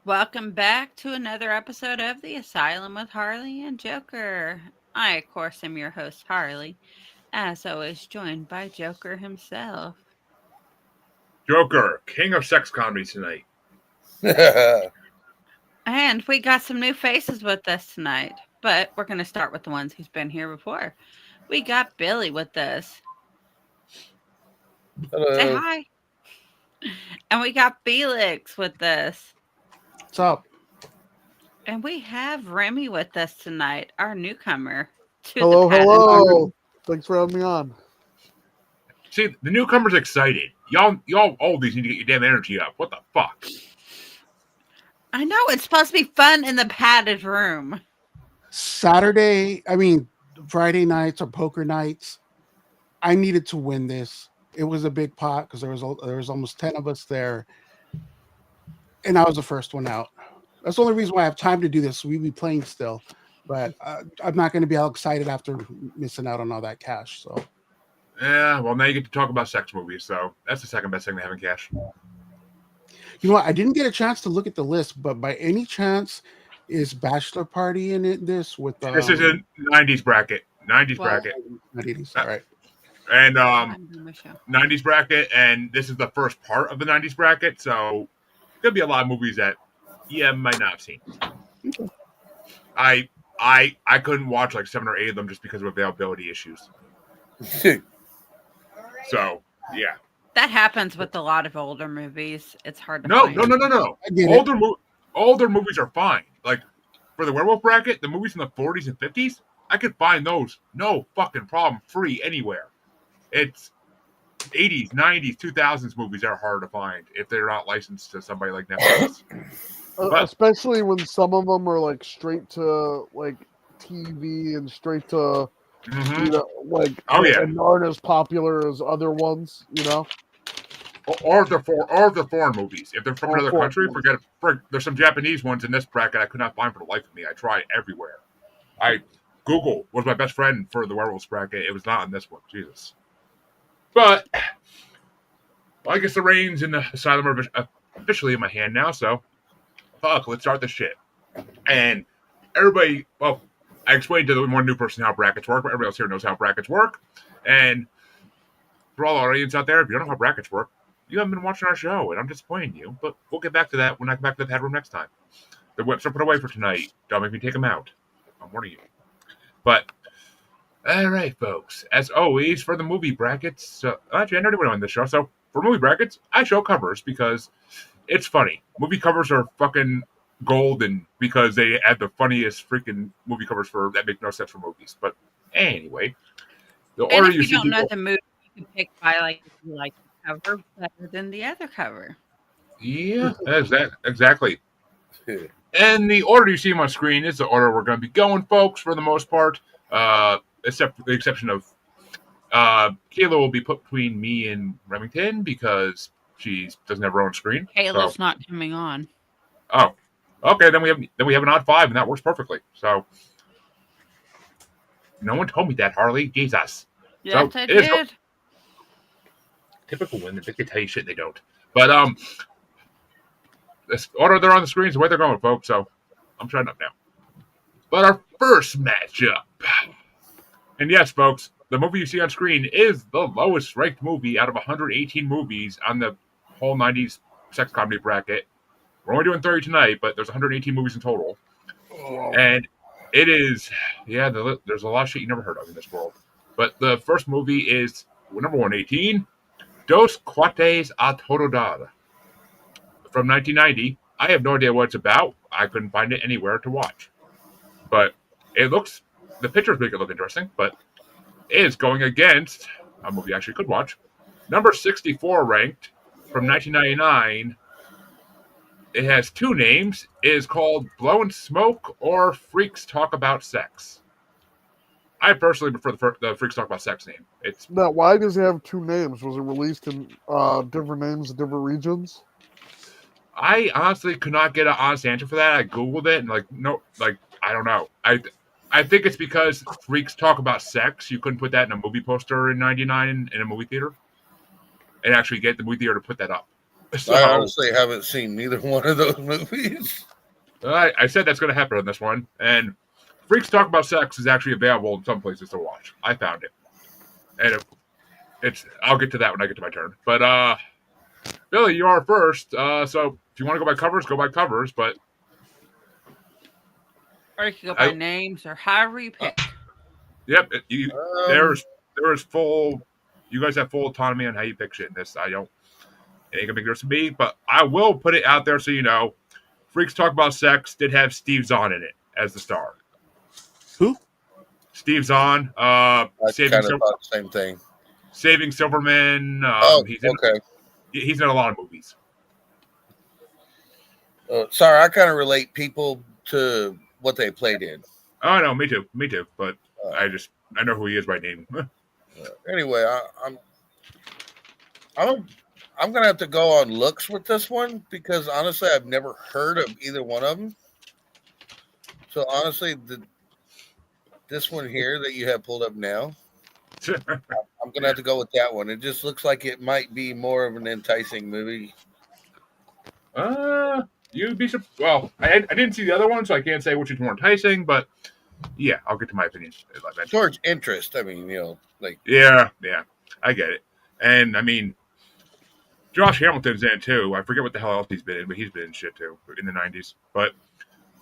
Welcome back to another episode of The Asylum with Harley and Joker. I, of course, am your host, Harley, as always, joined by Joker himself. Joker, king of sex comedy tonight. And we got some new faces with us tonight, but we're going to start with the ones who's been here before. We got Billy with us. Say Hello. hi. And we got Felix with us. What's up? And we have Remy with us tonight, our newcomer to Hello, the pageant. hello. Thanks for having me on. See, the newcomer's excited. Y'all oldies need to get your damn energy up. What the fuck? I know, it's supposed to be fun in the padded room. Friday nights or poker nights. I needed to win this. It was a big pot because there was almost 10 of us there, and I was the first one out. That's the only reason why I have time to do this. We'd be playing still, but I'm not going to be all excited after missing out on all that cash. So, Yeah, well, now you get to talk about sex movies, so that's the second best thing to have in cash. you know what? I didn't get a chance to look at the list, but by any chance, is Bachelor Party in it? This is a 90s bracket. 90s Well, bracket. All right. And I'm doing my show. 90s bracket, and this is the first part of the 90s bracket, so there'll be a lot of movies that you might not have seen. I couldn't watch like 7 or 8 of them just because of availability issues. So, yeah. That happens with a lot of older movies. It's hard to No. find. I get it. Older movies are fine. Like, for the werewolf bracket, the movies from the 40s and 50s, I could find those no fucking problem free anywhere. It's 80s, 90s, 2000s movies that are hard to find if they're not licensed to somebody like Netflix. But- Especially when some of them are like straight to like TV and straight to Mhm. you know like Oh, yeah. and aren't as popular as other ones. You know, Or the foreign movies. If they're from Or another foreign country, movies. there's some Japanese ones in this bracket I could not find for the life of me. I tried everywhere. Google was my best friend for the werewolves bracket. It was not in this one. Jesus. But I guess the reins in the asylum are officially in my hand now, so fuck, let's start this shit. And everybody, well, I explained to the one new person how brackets work, but everybody else here knows how brackets work. And for all our audience out there, if you don't know how brackets work, you haven't been watching our show, and I'm disappointing you. But we'll get back to that when I come back to the pad room next time. The whips are put away for tonight. Don't make me take them out. I'm warning you. But, all right, folks. As always, for the movie brackets, actually, I know anyone on this show, so for movie brackets, I show covers because it's funny. Movie covers are fucking golden because they add the funniest freaking movie covers that make no sense for movies. But anyway, the And order if you you see don't know people. the movie, you can pick by like if you like the cover better than the other cover. Yeah, exactly. And the order you see on screen is the order we're going to be going, folks, for the most part. Except for the exception of Kayla will be put between me and Remington because she doesn't have her own screen. Kayla's So, not coming on. oh, okay. Then we have an odd 5, and that works perfectly. So, no one told me that, Harley. Jesus. Yes, I it is- did. Typical women. They can tell you shit they don't. But this order they're on the screen is the way they're going, folks. So I'm shutting up now. But our first matchup, and yes, folks, the movie you see on screen is the lowest ranked movie out of 118 movies on the whole 90s sex comedy bracket. We're only doing 30 tonight, but there's 118 movies in total, and it is there's a lot of shit you never heard of in this world. But the first movie is number 118. Dos Cuates a Todo Dar from 1990. I have no idea what it's about. I couldn't find it anywhere to watch. But the pictures make it look interesting, but it is going against a movie I actually could watch. Number 64 ranked from 1999. It has 2 names. It is called Blowin' Smoke or Freaks Talk About Sex. I personally prefer the Freaks Talk About Sex name. It's now why does it have 2 names? Was it released in different names in different regions? I honestly could not get an honest answer for that. I googled it and I don't know. I think it's because Freaks Talk About Sex. You couldn't put that in a movie poster in '99 in a movie theater, and actually get the movie theater to put that up. So I honestly haven't seen neither one of those movies. I said that's going to happen on this one, and Freaks Talk About Sex is actually available in some places to watch. I found it, and it's. I'll get to that when I get to my turn. But Billy, you are first. So if you want to go by covers, go by covers. But Or you can go by names or however you pick. Yep, Um, there's full. You guys have full autonomy on how you pick shit in this. I don't. It ain't gonna make difference to me, but I will put it out there so you know. Freaks Talk About Sex did have Steve Zahn in it as the star. Who? Steve Zahn. I kind of thought the same thing. Saving Silverman. He's in, okay. He's in a lot of movies. Sorry, I kind of relate people to what they played in. Oh no, me too. But I know who he is by name. Anyway, I'm gonna have to go on looks with this one because honestly, I've never heard of either one of them. So honestly, this one here that you have pulled up now, I'm gonna have to go with that one. It just looks like it might be more of an enticing movie. You'd be well. I didn't see the other one, so I can't say which is more enticing. But yeah, I'll get to my opinion. Towards interest, I mean, yeah, I get it. And I mean, Josh Hamilton's in it too. I forget what the hell else he's been in, but he's been in shit too in the '90s. But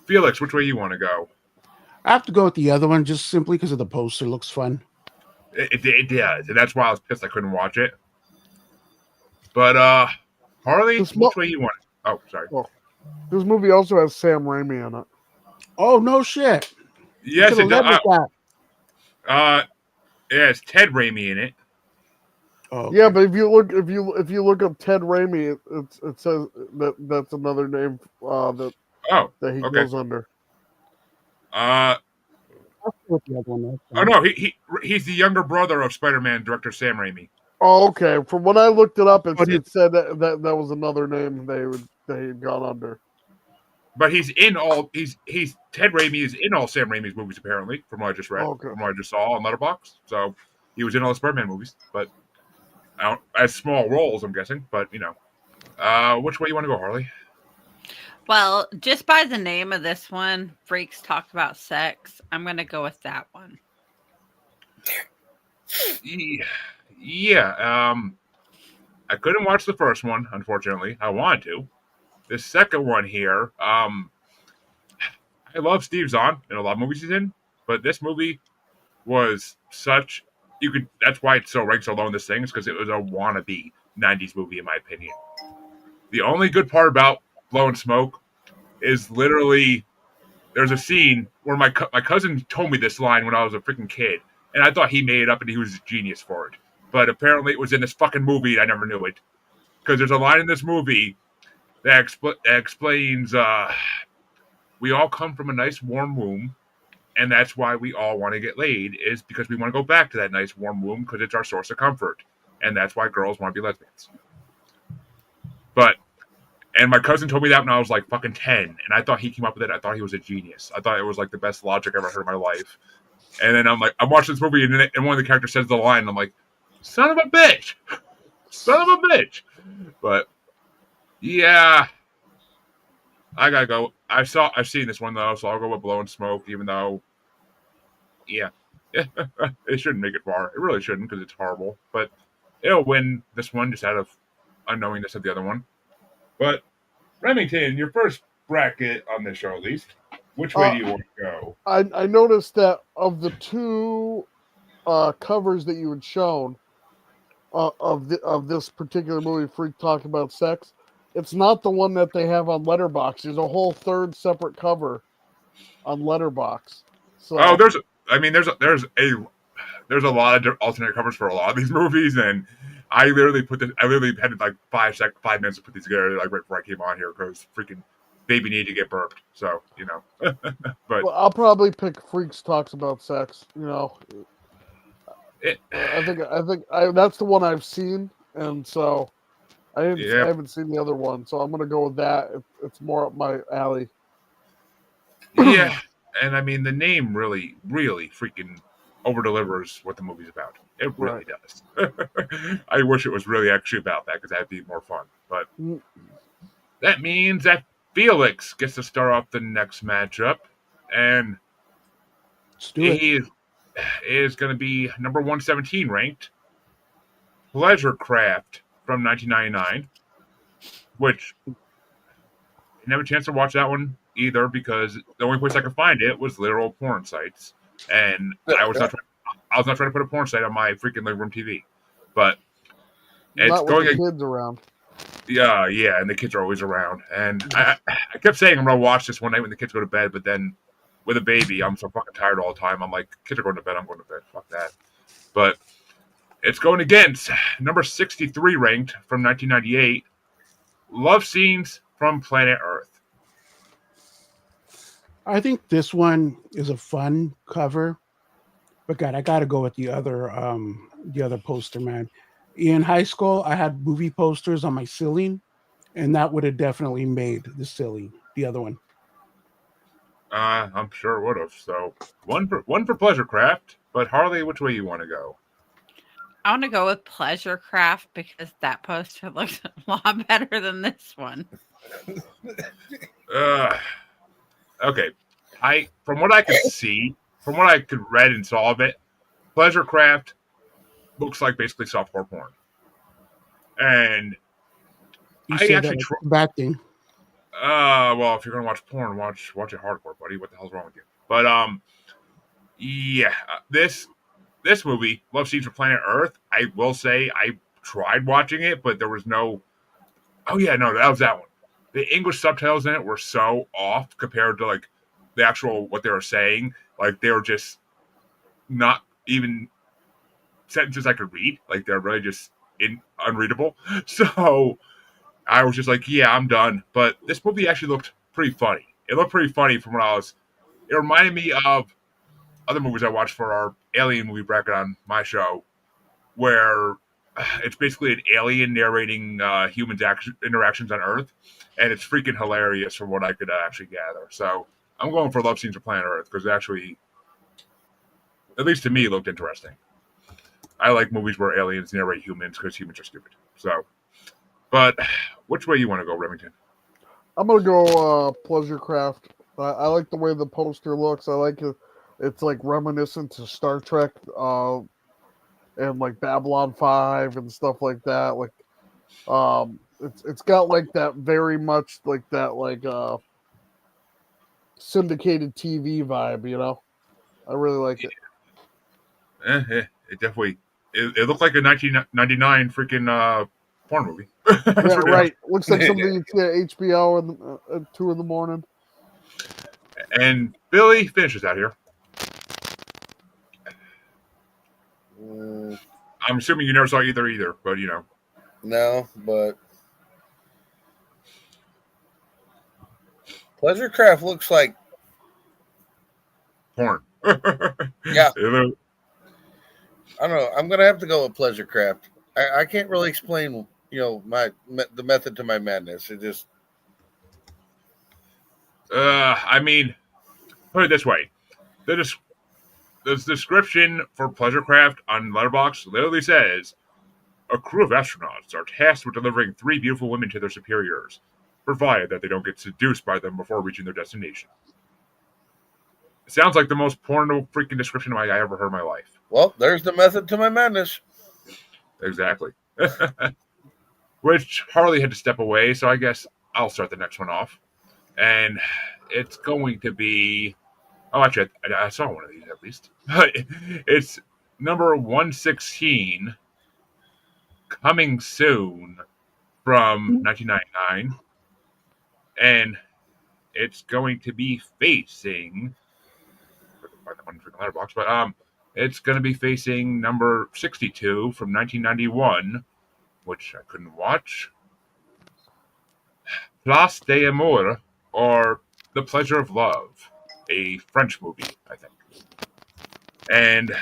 Felix, which way you want to go? I have to go with the other one just simply because of the poster looks fun. It does, and that's why I was pissed I couldn't watch it. But Harley, which way you want it? Oh, sorry. Well, this movie also has Sam Raimi in it. Oh no shit! Yes, it does. It has Ted Raimi in it. Oh, okay. Yeah, but if you look up Ted Raimi, it says that's another name that he goes under. With the other one, Oh no, he's the younger brother of Spider-Man director Sam Raimi. Oh, okay. From when I looked it up, it said that was another name they had gone under. But he's in all. He's Ted Raimi is in all Sam Raimi's movies apparently, from what I just read, from what I just saw on Letterboxd. So he was in all the Spider-Man movies, but as small roles, I'm guessing. But you know, which way you want to go, Harley? Well, just by the name of this one, Freaks Talk About Sex, I'm going to go with that one. Yeah. I couldn't watch the first one, unfortunately. I wanted to. The second one here, I love Steve Zahn in a lot of movies he's in, but this movie was such. That's why it's so ranked so low in this thing, is because it was a wannabe 90s movie, in my opinion. The only good part about Blowing Smoke is literally there's a scene where my cousin told me this line when I was a freaking kid, and I thought he made it up and he was a genius for it. But apparently it was in this fucking movie and I never knew it. Because there's a line in this movie that explains we all come from a nice warm womb, and that's why we all want to get laid, is because we want to go back to that nice warm womb because it's our source of comfort. And that's why girls want to be lesbians. And my cousin told me that when I was like fucking 10, and I thought he came up with it. I thought he was a genius. I thought it was like the best logic I ever heard in my life. And then I'm watching this movie, and one of the characters says the line, and I'm like, son of a bitch! Son of a bitch! But, yeah. I gotta go. I've seen this one, though, so I'll go with Blowing Smoke, even though, yeah. It shouldn't make it far. It really shouldn't, because it's horrible. But it'll win this one, just out of unknowingness of the other one. But, Remington, your first bracket on this show, at least, which way do you want to go? I noticed that of the two covers that you had shown of this particular movie, Freak Talk About Sex, it's not the one that they have on Letterboxd. There's a whole third separate cover on Letterboxd. So, there's a lot of alternate covers for a lot of these movies, and I literally had like 5 minutes to put these together, like right before I came on here, because freaking baby needed to get burped. So, you know. But I'll probably pick Freaks Talks About Sex. You know, I think that's the one I've seen, and so I haven't seen the other one, so I'm gonna go with that. It's more up my alley. Yeah, and I mean the name really, really freaking over delivers what the movie's about. It really Right. does. I wish it was really actually about that because that'd be more fun. But Mm. that means that Felix gets to start off the next matchup, and Let's do it. he is going to be number 117 ranked Pleasure Craft from 1999, which I didn't have a chance to watch that one either because the only place I could find it was literal porn sites, and I was not trying to put a porn site on my freaking living room TV, but it's Not with going. the kids around. Yeah, and the kids are always around, and I kept saying I'm gonna watch this one night when the kids go to bed, but then with a baby, I'm so fucking tired all the time. I'm like, kids are going to bed, I'm going to bed. Fuck that. But it's going against number 63 ranked from 1998, Love Scenes from Planet Earth. I think this one is a fun cover, but God, I got to go with the other poster, man. In high school, I had movie posters on my ceiling, and that would have definitely made the ceiling. The other one. I'm sure it would have. So one for Pleasure Craft, but Harley, which way you want to go? I want to go with Pleasure Craft because that poster looks a lot better than this one. Okay. From what I could see, from what I could read and saw of it, Pleasure Craft looks like basically softcore porn. And You I say actually that bad thing. well, if you're gonna watch porn, watch it hardcore, buddy. What the hell's wrong with you? But yeah, this movie, Love Scenes from Planet Earth, I will say I tried watching it, but there was no. Oh yeah, no, that was that one. The English subtitles in it were so off compared to like the actual what they were saying. Like they were just not even sentences I could read. Like they're really just unreadable. So I was just like, yeah, I'm done. But this movie actually looked pretty funny. It looked pretty funny from when I was. It reminded me of other movies I watched for our alien movie bracket on my show, where it's basically an alien narrating humans' interactions on Earth, and it's freaking hilarious from what I could actually gather. So I'm going for Love Scenes of Planet Earth because actually, at least to me, it looked interesting. I like movies where aliens narrate humans because humans are stupid. So, but which way you want to go, Remington? I'm gonna go Pleasure Craft. I like the way the poster looks. I like it. It's like reminiscent to Star Trek and like Babylon 5 and stuff like that. Like it's got like that very much like that like syndicated TV vibe, you know. I really like it. It definitely it looked like a 1999 freaking porn movie. Yeah, right. Looks like something you see at HBO at 2 a.m. And Billy finishes out here. I'm assuming you never saw either, but you know. No, but Pleasure Craft looks like Porn. Yeah. I don't know. I'm gonna have to go with Pleasure Craft. I can't really explain, the method to my madness. It just I mean, put it this way: the description for Pleasure Craft on Letterboxd literally says, "A crew of astronauts are tasked with delivering 3 beautiful women to their superiors, provided that they don't get seduced by them before reaching their destination." It sounds like the most porno freaking description I ever heard in my life. well, there's the method to my madness. Exactly. Which Harley had to step away, so I guess I'll start the next one off. And it's going to be. Oh, actually, I saw one of these at least. It's number 116, coming soon from 1999. And it's going to be facing. Letterbox, but it's going to be facing number 62 from 1991, which I couldn't watch. Place d'Amour, or The Pleasure of Love, a French movie, I think. And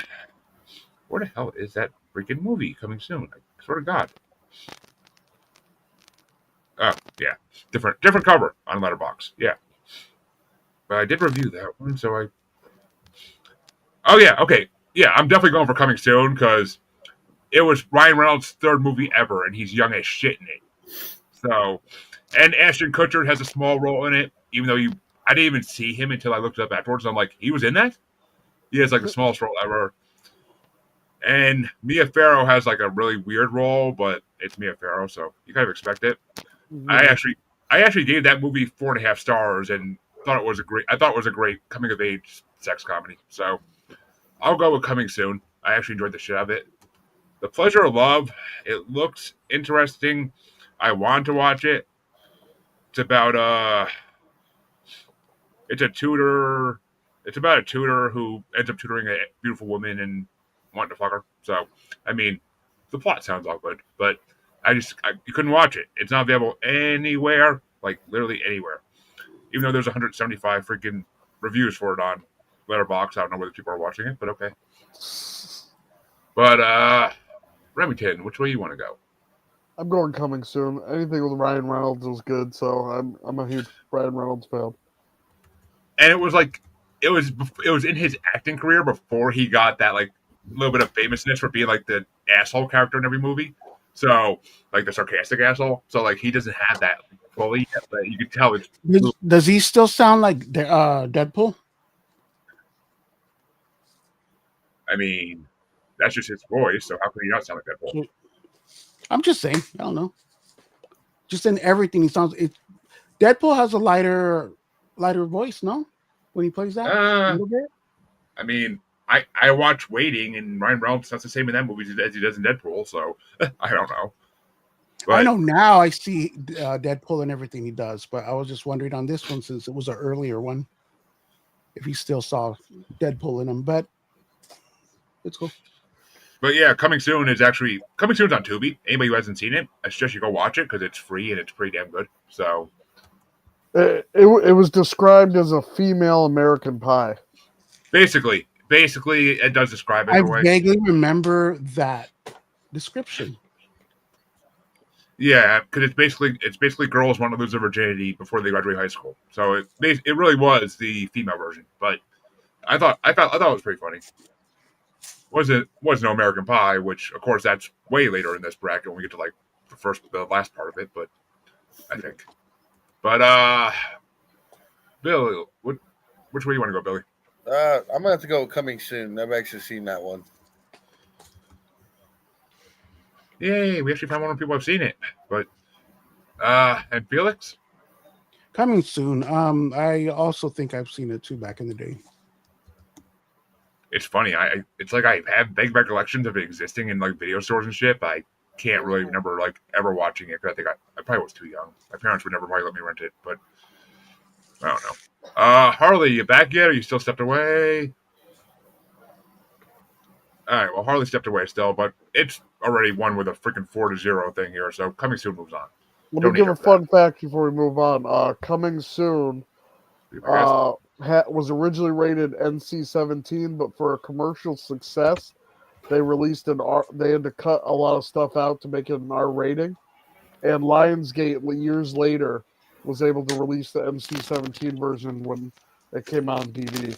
where the hell is that freaking movie coming soon? I swear to God. Oh, yeah. Different cover on Letterboxd. Yeah. But I did review that one, so I... Oh, yeah, okay. yeah, I'm definitely going for Coming Soon because it was Ryan Reynolds' third movie ever, and he's young as shit in it. So, and Ashton Kutcher has a small role in it, even though I didn't even see him until I looked it up afterwards. I'm like, he was in that? He has like the smallest role ever. And Mia Farrow has like a really weird role, but it's Mia Farrow, so you kind of expect it. I actually gave that movie 4.5 stars and thought it was a great coming of age sex comedy. So I'll go with Coming Soon. I actually enjoyed the shit out of it. The Pleasure of Love, it looks interesting. I want to watch it. It's about it's a tutor. It's about a tutor who ends up tutoring a beautiful woman and wanting to fuck her. So, I mean, the plot sounds all good, but you couldn't watch it. It's not available anywhere, like literally anywhere. Even though there's 175 freaking reviews for it on Letterboxd, I don't know whether people are watching it, but okay. But Remington, which way you want to go? I'm going Coming Soon. Anything with Ryan Reynolds is good, so I'm a huge Ryan Reynolds fan. And it was like it was in his acting career before he got that like little bit of famousness for being like the asshole character in every movie. So like the sarcastic asshole. So like he doesn't have that fully yet, but you can tell it's. Does he still sound like Deadpool? I mean, that's just his voice. So how can he not sound like Deadpool? I'm just saying. I don't know. Just in everything, he sounds. Deadpool has a lighter voice, no? When he plays that a little bit. I mean, I watch Waiting, and Ryan Reynolds sounds the same in that movie as he does in Deadpool. So I don't know. But, I know now. I see Deadpool and everything he does, but I was just wondering on this one since it was an earlier one, if he still saw Deadpool in him. But it's cool. But yeah, Coming Soon is on Tubi. Anybody who hasn't seen it, I suggest you go watch it because it's free and it's pretty damn good. So it was described as a female American Pie. Basically, it does describe it. I vaguely remember that description. Yeah, because it's basically girls want to lose their virginity before they graduate high school. So it really was the female version. But I thought it was pretty funny. Was no American Pie, which of course that's way later in this bracket when we get to like the last part of it. But I think. But Billy, which way you want to go, Billy? I'm gonna have to go Coming Soon. I've actually seen that one. Yay, we actually found one of the people who've seen it. But and Felix? Coming Soon. I also think I've seen it too back in the day. It's funny. It's like I have vague recollections of it existing in like video stores and shit, but I can't really remember like ever watching it because I think I probably was too young. My parents would never probably let me rent it, but I don't know. Harley, you back yet? Or you still stepped away? All right. Well, Harley stepped away still, but it's already won with a freaking 4-0 thing here. So Coming Soon moves on. Let me give a fun fact before we move on. Coming Soon was originally rated NC-17, but for a commercial success, they released they had to cut a lot of stuff out to make it an R rating. And Lionsgate years later was able to release the NC-17 version when it came out on DVD.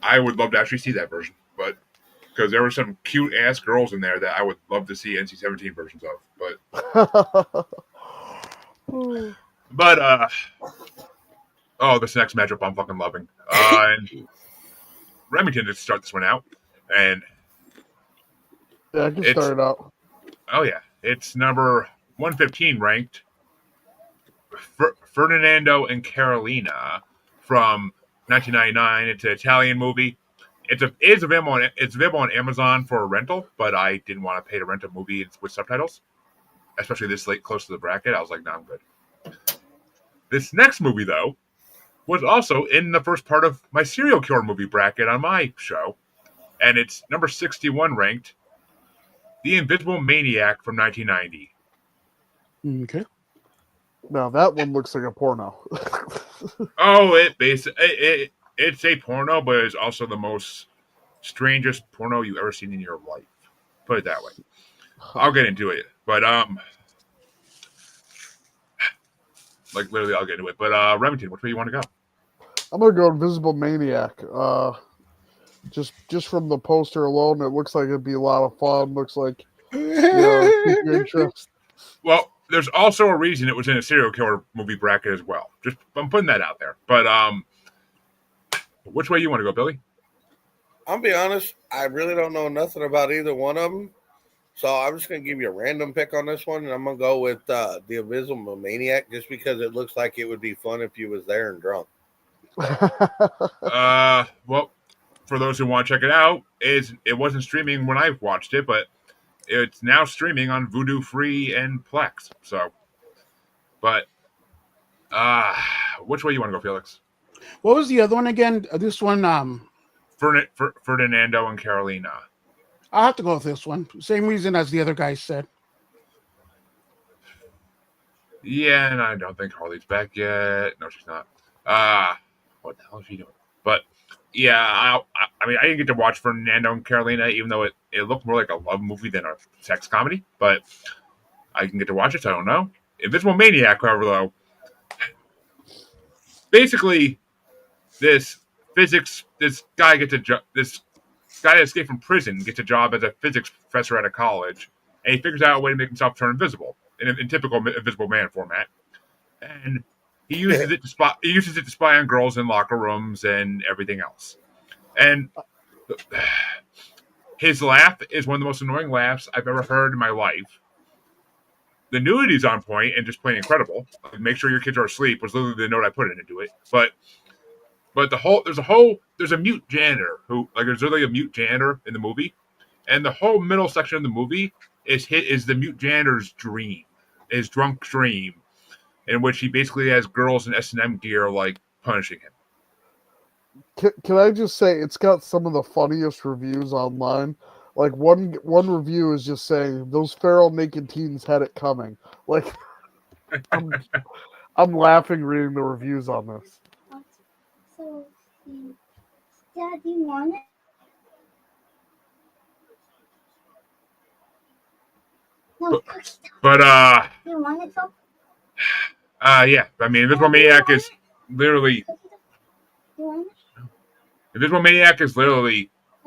I would love to actually see that version, but because there were some cute ass girls in there that I would love to see NC-17 versions of. But this next matchup I'm fucking loving. And Remington to start this one out, and yeah, I can start it out. Oh yeah, it's number 115 ranked. Ferdinando and Carolina from 1999. It's an Italian movie. It's available on Amazon for a rental, but I didn't want to pay to rent a movie with subtitles, especially this late close to the bracket. I was like, no, I'm good. This next movie though was also in the first part of my serial killer movie bracket on my show, and it's number 61 ranked. The Invisible Maniac from 1990. Okay. Now that one looks like a porno. Oh, it's a porno, but it's also the most strangest porno you've ever seen in your life. Put it that way. I'll get into it, but like literally, I'll get into it. But Remington, which way you want to go? I'm gonna go Invisible Maniac. Just from the poster alone, it looks like it'd be a lot of fun. Looks like keep your interest. Well, there's also a reason it was in a serial killer movie bracket as well. Just I'm putting that out there. But which way you want to go, Billy? I'll be honest, I really don't know nothing about either one of them. So I'm just going to give you a random pick on this one, and I'm going to go with The Invisible Maniac just because it looks like it would be fun if you was there and drunk. Well, for those who want to check it out, it wasn't streaming when I watched it, but it's now streaming on Vudu Free and Plex. So, but which way you want to go, Felix? What was the other one again? This one, Ferdinando and Carolina. I'll have to go with this one. Same reason as the other guy said. Yeah, and I don't think Harley's back yet. No, she's not. What the hell is she doing? But yeah, I mean, I didn't get to watch Fernando and Carolina, even though it looked more like a love movie than a sex comedy. But I can get to watch it, so I don't know. Invisible Maniac, however, though, basically, this guy that escaped from prison gets a job as a physics professor at a college, and he figures out a way to make himself turn invisible in typical Invisible Man format, and he uses it to spy on girls in locker rooms and everything else. And his laugh is one of the most annoying laughs I've ever heard in my life. The nudity's on point and just plain incredible. Like, make sure your kids are asleep was literally the note I put into it. But there's a mute janitor there's literally a mute janitor in the movie, and the whole middle section of the movie is the mute janitor's dream, his drunk dream, in which he basically has girls in S&M gear like punishing him. Can I just say it's got some of the funniest reviews online? Like one review is just saying those feral naked teens had it coming. Like I'm laughing reading the reviews on this. So, Dad, do you want it? No, But do you want it, so? yeah. I mean, Invisible Maniac is literally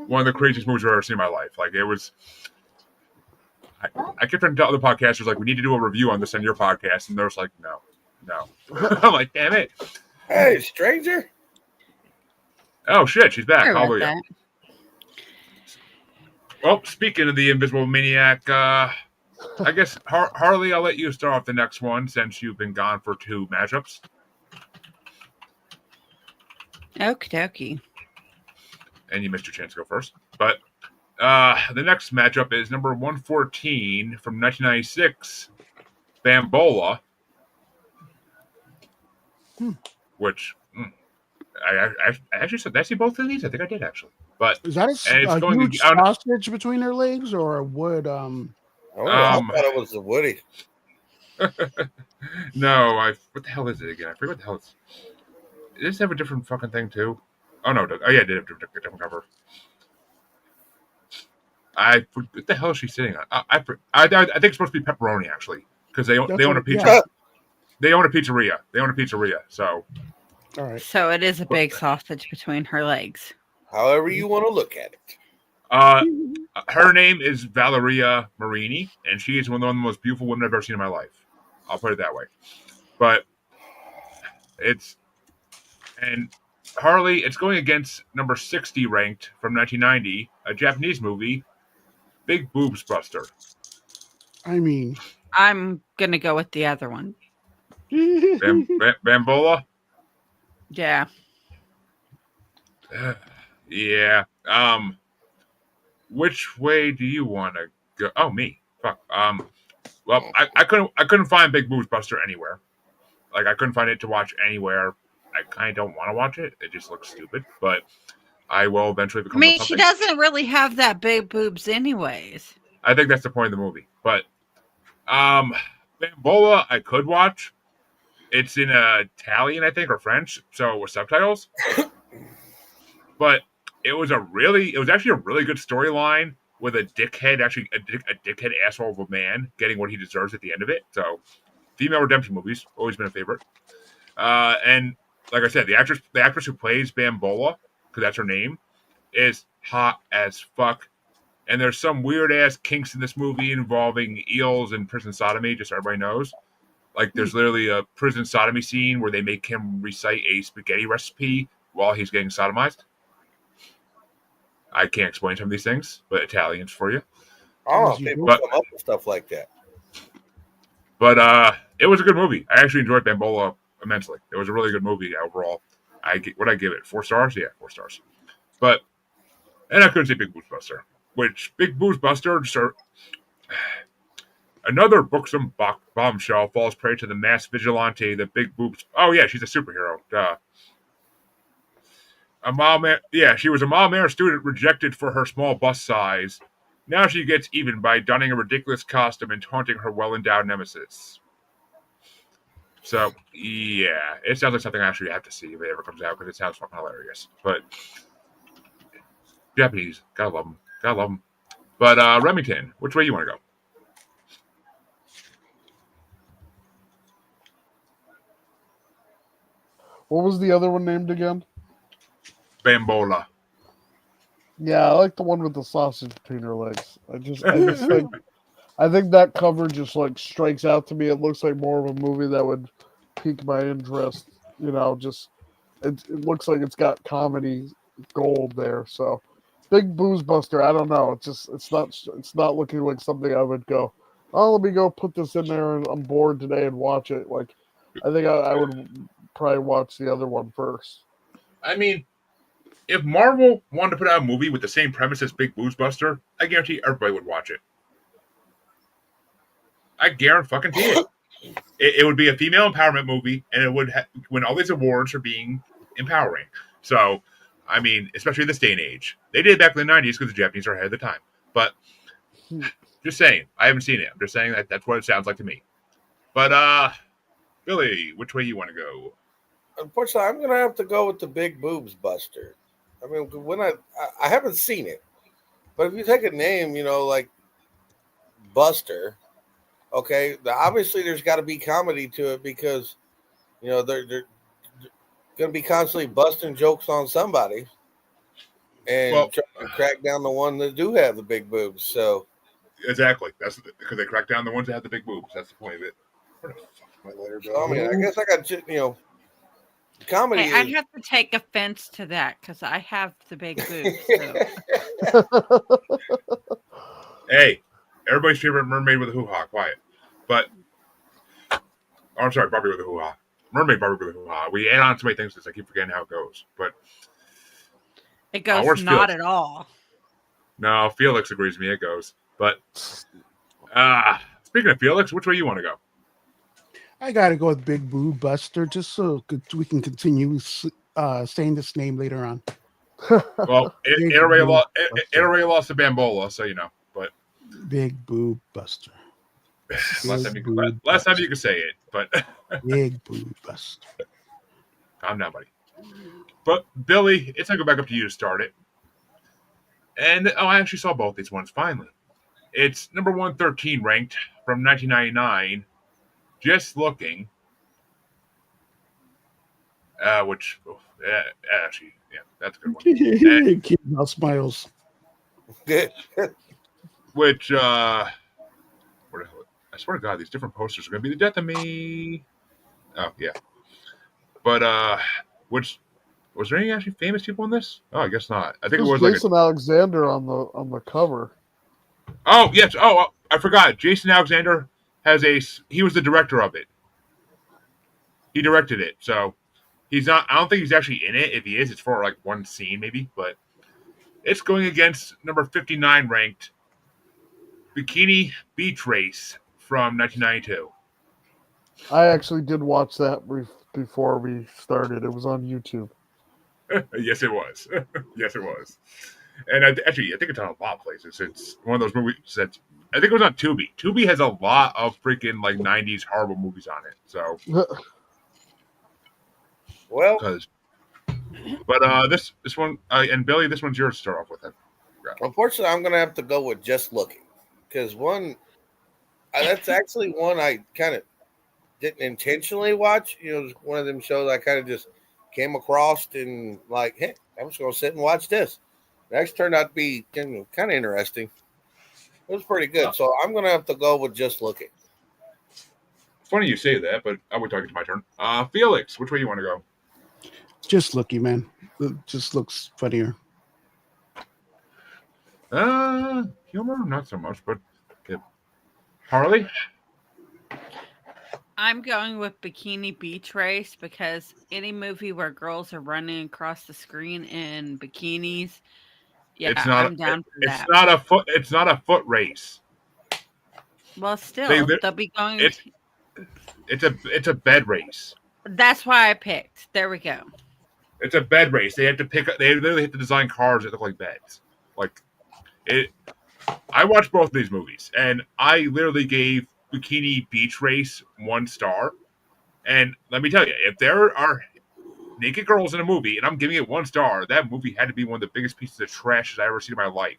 one of the craziest movies I've ever seen in my life. Like, it was. I kept trying to tell other podcasters, like, we need to do a review on this on your podcast, and they're just like, no. I'm like, damn it. Hey, stranger. Oh shit, she's back. Sorry about Hallelujah. that. Well, speaking of the Invisible Maniac, I guess Harley, I'll let you start off the next one since you've been gone for 2 matchups. Okie dokie. And you missed your chance to go first. But the next matchup is number 114 from 1996, Bambola. Which I actually said, did I see both of these? I think I did actually. But Is that a huge sausage between her legs or a wood? I thought it was the Woody. No, what the hell is it again? I forget what the hell it's. Does this have a different fucking thing too? Oh no! Oh yeah, it did have a different cover. What the hell is she sitting on? I think it's supposed to be pepperoni actually, because they own a pizza. Yeah. They own a pizzeria. So. All right. So it is a big sausage between her legs. However you want to look at it. Her name is Valeria Marini, and she is one of the most beautiful women I've ever seen in my life. I'll put it that way. But Harley, it's going against number 60 ranked from 1990, a Japanese movie, Big Boobs Buster. I mean, I'm going to go with the other one. Bambola? Yeah. Yeah. Which way do you want to go? Oh, me. Fuck. Well, I couldn't find Big Boobs Buster anywhere. Like, I couldn't find it to watch anywhere. I kind of don't want to watch it. It just looks stupid. But I will eventually become. I mean, she doesn't really have that big boobs, anyways. I think that's the point of the movie. But Bambola, I could watch. It's in Italian, I think, or French, so with subtitles. But it was actually a really good storyline with a dickhead, actually a dickhead asshole of a man getting what he deserves at the end of it. So, female redemption movies always been a favorite. And like I said, the actress who plays Bambola, because that's her name, is hot as fuck. And there's some weird ass kinks in this movie involving eels and prison sodomy, just so everybody knows. Like, there's literally a prison sodomy scene where they make him recite a spaghetti recipe while he's getting sodomized. I can't explain some of these things, but Italians for you. Oh, As you people do. come up with stuff like that. But it was a good movie. I actually enjoyed Bambola immensely. It was a really good movie overall. What I give it? 4 stars? Yeah, 4 stars. And I couldn't see Big Boobs Buster, which Big Boobs Buster, another buxom bombshell falls prey to the mass vigilante, the Big Boobs. Oh yeah, she's a superhero. Duh. She was a Malmare student rejected for her small bust size. Now she gets even by donning a ridiculous costume and taunting her well-endowed nemesis. So, yeah, it sounds like something I actually have to see if it ever comes out because it sounds fucking hilarious. But Japanese, gotta love them. But Remington, which way you want to go? What was the other one named again? Bambola. Yeah, I like the one with the sausage between her legs. I just think that cover just like strikes out to me. It looks like more of a movie that would pique my interest. You know, just it looks like it's got comedy gold there. So, Big Booze Buster. I don't know. It's not looking like something I would go. Oh, let me go put this in there, and I'm bored today and watch it. Like, I think I would probably watch the other one first. I mean, if Marvel wanted to put out a movie with the same premise as Big Boobs Buster, I guarantee everybody would watch it. I guarantee it. It would be a female empowerment movie, and it would win all these awards for being empowering. So, I mean, especially in this day and age. They did it back in the 90s because the Japanese are ahead of the time. But, just saying. I haven't seen it. I'm just saying that's what it sounds like to me. But, Billy, which way you want to go? Unfortunately, I'm going to have to go with the Big Boobs Buster. I mean, when I haven't seen it, but if you take a name, you know, like Buster, okay, obviously there's got to be comedy to it because, you know, they're going to be constantly busting jokes on somebody and trying to crack down the one that do have the big boobs. So exactly, that's because they crack down the ones that have the big boobs. That's the point of it. Where the fuck my letter go? I mean, I guess I got, you know, comedy. Hey, I'd have to take offense to that because I have the big boobs. So. Hey, everybody's favorite mermaid with a hoo-ha. Quiet. But, I'm sorry, Barbie with a hoo-ha. Mermaid Barbie with a hoo-ha. We add on so many things because I keep forgetting how it goes. But It goes where's not Felix? At all. No, Felix agrees with me. It goes. But, speaking of Felix, which way you want to go? I gotta go with Big Boo Buster just so we can continue saying this name later on. Well, it already lost to Bambola, so you know. But Big Boo Buster. last time you could say it, but Big Boo Buster. calm down, buddy. But Billy, it's gonna go back up to you to start it. And I actually saw both these ones finally. It's number 113 ranked from 1999. Just Looking, which actually, yeah, that's a good one. Kid now smiles. Which, I swear to God, these different posters are going to be the death of me. Oh, yeah. But, which, was there any actually famous people in this? Oh, I guess not. I think it was Jason Alexander on the cover. Oh, yes. Oh, I forgot. Jason Alexander he was the director of it. He directed it. So, he's not, I don't think he's actually in it. If he is, it's for like one scene maybe, but it's going against number 59 ranked Bikini Beach Race from 1992. I actually did watch that before we started. It was on YouTube. Yes, it was. Yes, it was. And I think it's on a lot of places. It's one of those movies that I think it was on Tubi. Tubi has a lot of freaking like 90s horrible movies on it. So, well, but this one and Billy, this one's yours to start off with. Unfortunately, I'm going to have to go with Just Looking because that's actually one I kind of didn't intentionally watch. You know, it was one of them shows I kind of just came across and like, hey, I'm just going to sit and watch this. Actually turned out to be kind of interesting. It was pretty good. So I'm gonna have to go with Just Looking. It's funny you say that, but I would talk it to my turn. Felix, which way you want to go? Just Looking, man. It just looks funnier. Humor, not so much, but yeah. Harley? I'm going with Bikini Beach Race because any movie where girls are running across the screen in bikinis, yeah, I'm down for that. It's not a foot race. Well, still, they'll be going. It's a bed race. That's why I picked. There we go. It's a bed race. They have to pick. They literally have to design cars that look like beds. Like it. I watched both of these movies, and I literally gave Bikini Beach Race 1 star. And let me tell you, if there are naked girls in a movie, and I'm giving it 1 star, that movie had to be one of the biggest pieces of trash I've ever seen in my life.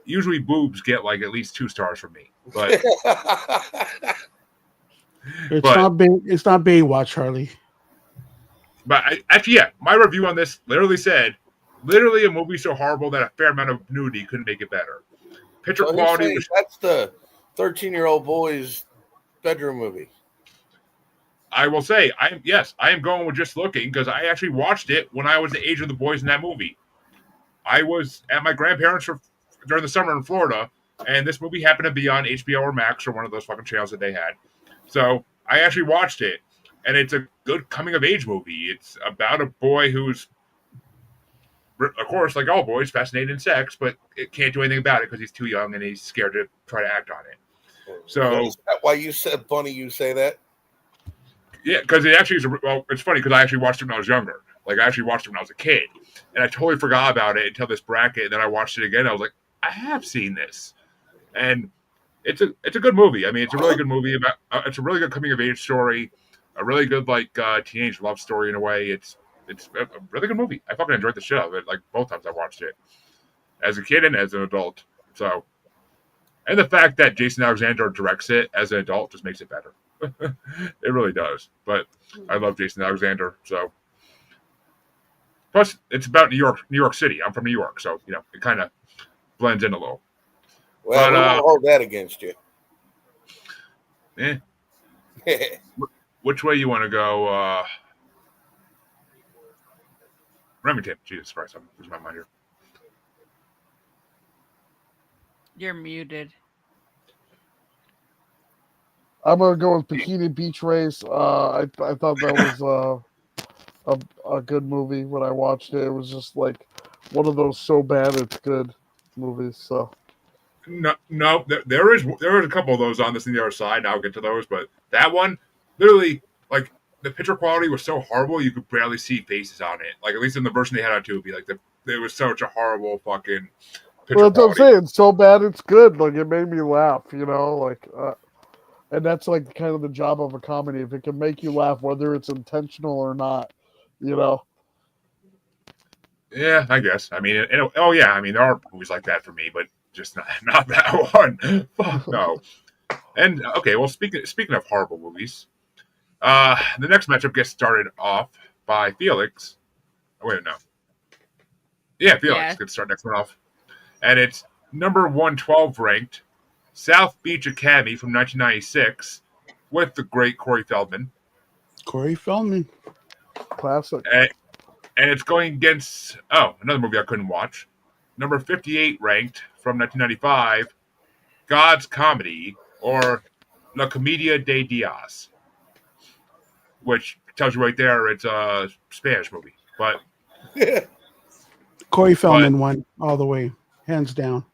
Usually, boobs get like at least 2 stars from me, but It's not Baywatch, Harley. But yeah, my review on this literally said, literally a movie so horrible that a fair amount of nudity couldn't make it better. Picture So quality was. That's the 13-year-old boy's bedroom movie. I will say, I am going with Just Looking because I actually watched it when I was the age of the boys in that movie. I was at my grandparents during the summer in Florida, and this movie happened to be on HBO or Max or one of those fucking channels that they had. So I actually watched it, and it's a good coming-of-age movie. It's about a boy who's, of course, like all boys, fascinated in sex, but it can't do anything about it because he's too young and he's scared to try to act on it. So is that why you said, Bunny, you say that? Yeah, because it actually is. It's funny because I actually watched it when I was younger. Like, I actually watched it when I was a kid. And I totally forgot about it until this bracket. And then I watched it again. I was like, I have seen this. And it's a good movie. I mean, it's a really good movie. It's a really good coming-of-age story. A really good, teenage love story in a way. It's a really good movie. I fucking enjoyed the shit out of it, like, both times I watched it. As a kid and as an adult. So, and the fact that Jason Alexander directs it as an adult just makes it better. It really does. But I love Jason Alexander, so. Plus, it's about New York City. I'm from New York, so, it kind of blends in a little. Well, we won't hold that against you. Eh. Which way you want to go? Remington. Jesus Christ, I'm losing my mind here. You're muted. I'm gonna go with Bikini Beach Race. I thought that was a good movie when I watched it. It was just like one of those so bad it's good movies. So no, there is a couple of those on this on the other side. And I'll get to those, but that one, literally, like the picture quality was so horrible you could barely see faces on it. Like at least in the version they had on Tubi, it was such a horrible fucking. Well, that's what I'm saying. So bad it's good. Like it made me laugh. And that's like kind of the job of a comedy. If it can make you laugh, whether it's intentional or not, Yeah, I guess. I mean, there are movies like that for me, but just not that one. Fuck no. And okay, well, speaking of horrible movies, the next matchup gets started off by Felix. Oh, wait, no. Yeah, Felix gets started next one off, and it's number 112 ranked South Beach Academy from 1996 with the great Corey Feldman. Corey Feldman. Classic. And it's going against, another movie I couldn't watch. Number 58 ranked from 1995, God's Comedy, or La Comedia de Dios, which tells you right there it's a Spanish movie. But Corey Feldman won all the way, hands down.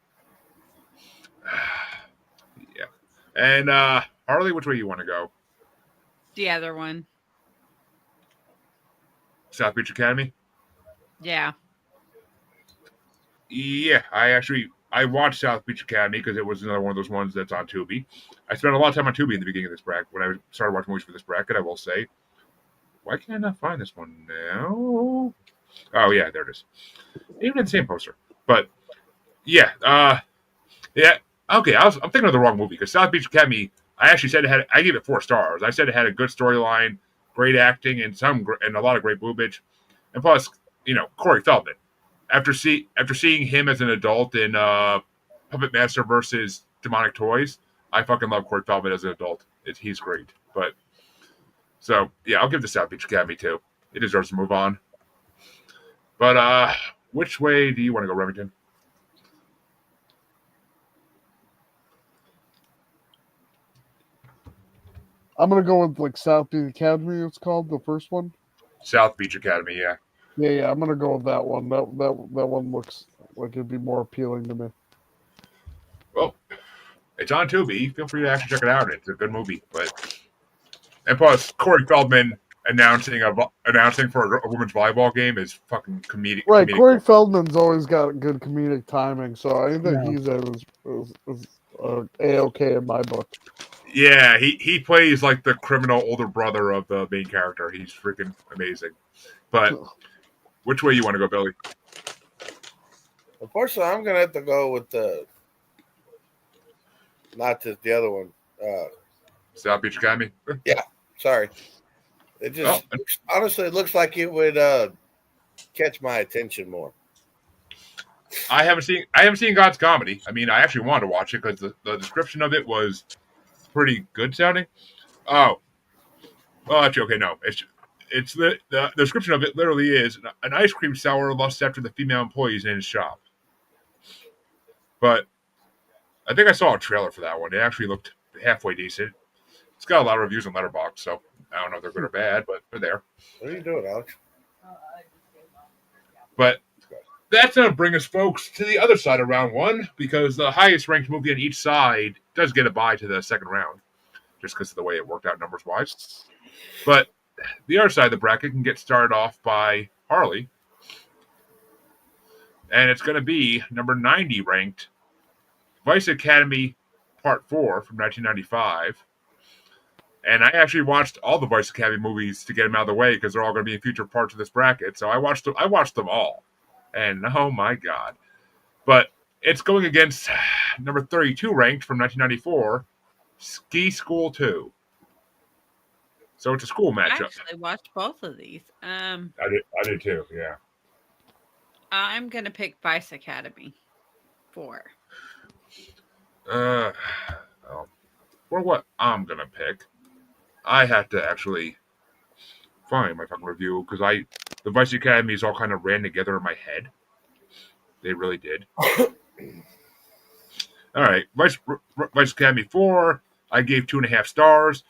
Yeah. And Harley, which way you want to go? The other one. South Beach Academy? Yeah. Yeah, I watched South Beach Academy because it was another one of those ones that's on Tubi. I spent a lot of time on Tubi in the beginning of this bracket. When I started watching movies for this bracket, I will say, why can't I not find this one now? Oh, yeah, there it is. Even in the same poster. But, yeah. Okay, I'm thinking of the wrong movie because South Beach Academy, I actually said I gave it 4 stars. I said it had a good storyline, great acting, and a lot of great boobage. And plus, Corey Feldman. after seeing him as an adult in Puppet Master versus Demonic Toys, I fucking love Corey Feldman as an adult. He's great. But so yeah, I'll give the South Beach Academy too. It deserves to move on. But which way do you want to go, Remington? I'm gonna go with like South Beach Academy. It's called the first one. South Beach Academy, yeah. Yeah. I'm gonna go with that one. That one looks like it'd be more appealing to me. Well, it's on Tubi. Feel free to actually check it out. It's a good movie. And plus, Corey Feldman announcing for a women's volleyball game is fucking comedic. Right, comedic. Corey Feldman's always got good comedic timing, so anything Yeah. he's in is A-okay in my book. Yeah, he plays like the criminal older brother of the main character. He's freaking amazing. But which way you want to go, Billy? Unfortunately, I'm gonna have to go with the the other one. South Beach Academy? Sorry, it just honestly it looks like it would catch my attention more. I haven't seen God's Comedy. I mean, I actually wanted to watch it because the description of it was pretty good sounding. Oh, well, actually, okay, no. It's the description of it literally is an ice cream seller lusts after the female employees in his shop. But I think I saw a trailer for that one. It actually looked halfway decent. It's got a lot of reviews on Letterboxd, so I don't know if they're good or bad, but they're there. What are you doing, Alex? But that's going to bring us, folks, to the other side of round one, because the highest ranked movie on each side does get a bye to the second round, just because of the way it worked out numbers-wise. But the other side of the bracket can get started off by Harley, and it's going to be number 90 ranked Vice Academy Part 4 from 1995. And I actually watched all the Vice Academy movies to get them out of the way because they're all going to be in future parts of this bracket. So I watched them all. And oh my God. But it's going against number 32 ranked from 1994, Ski School 2. So it's a school I matchup. actually watched both of these. I did too, yeah. I'm gonna pick Vice Academy 4. Well, for what I'm going to pick, I had to actually find my fucking review because the Vice Academies all kind of ran together in my head. They really did. All right, Vice Academy 4, I gave 2.5 stars.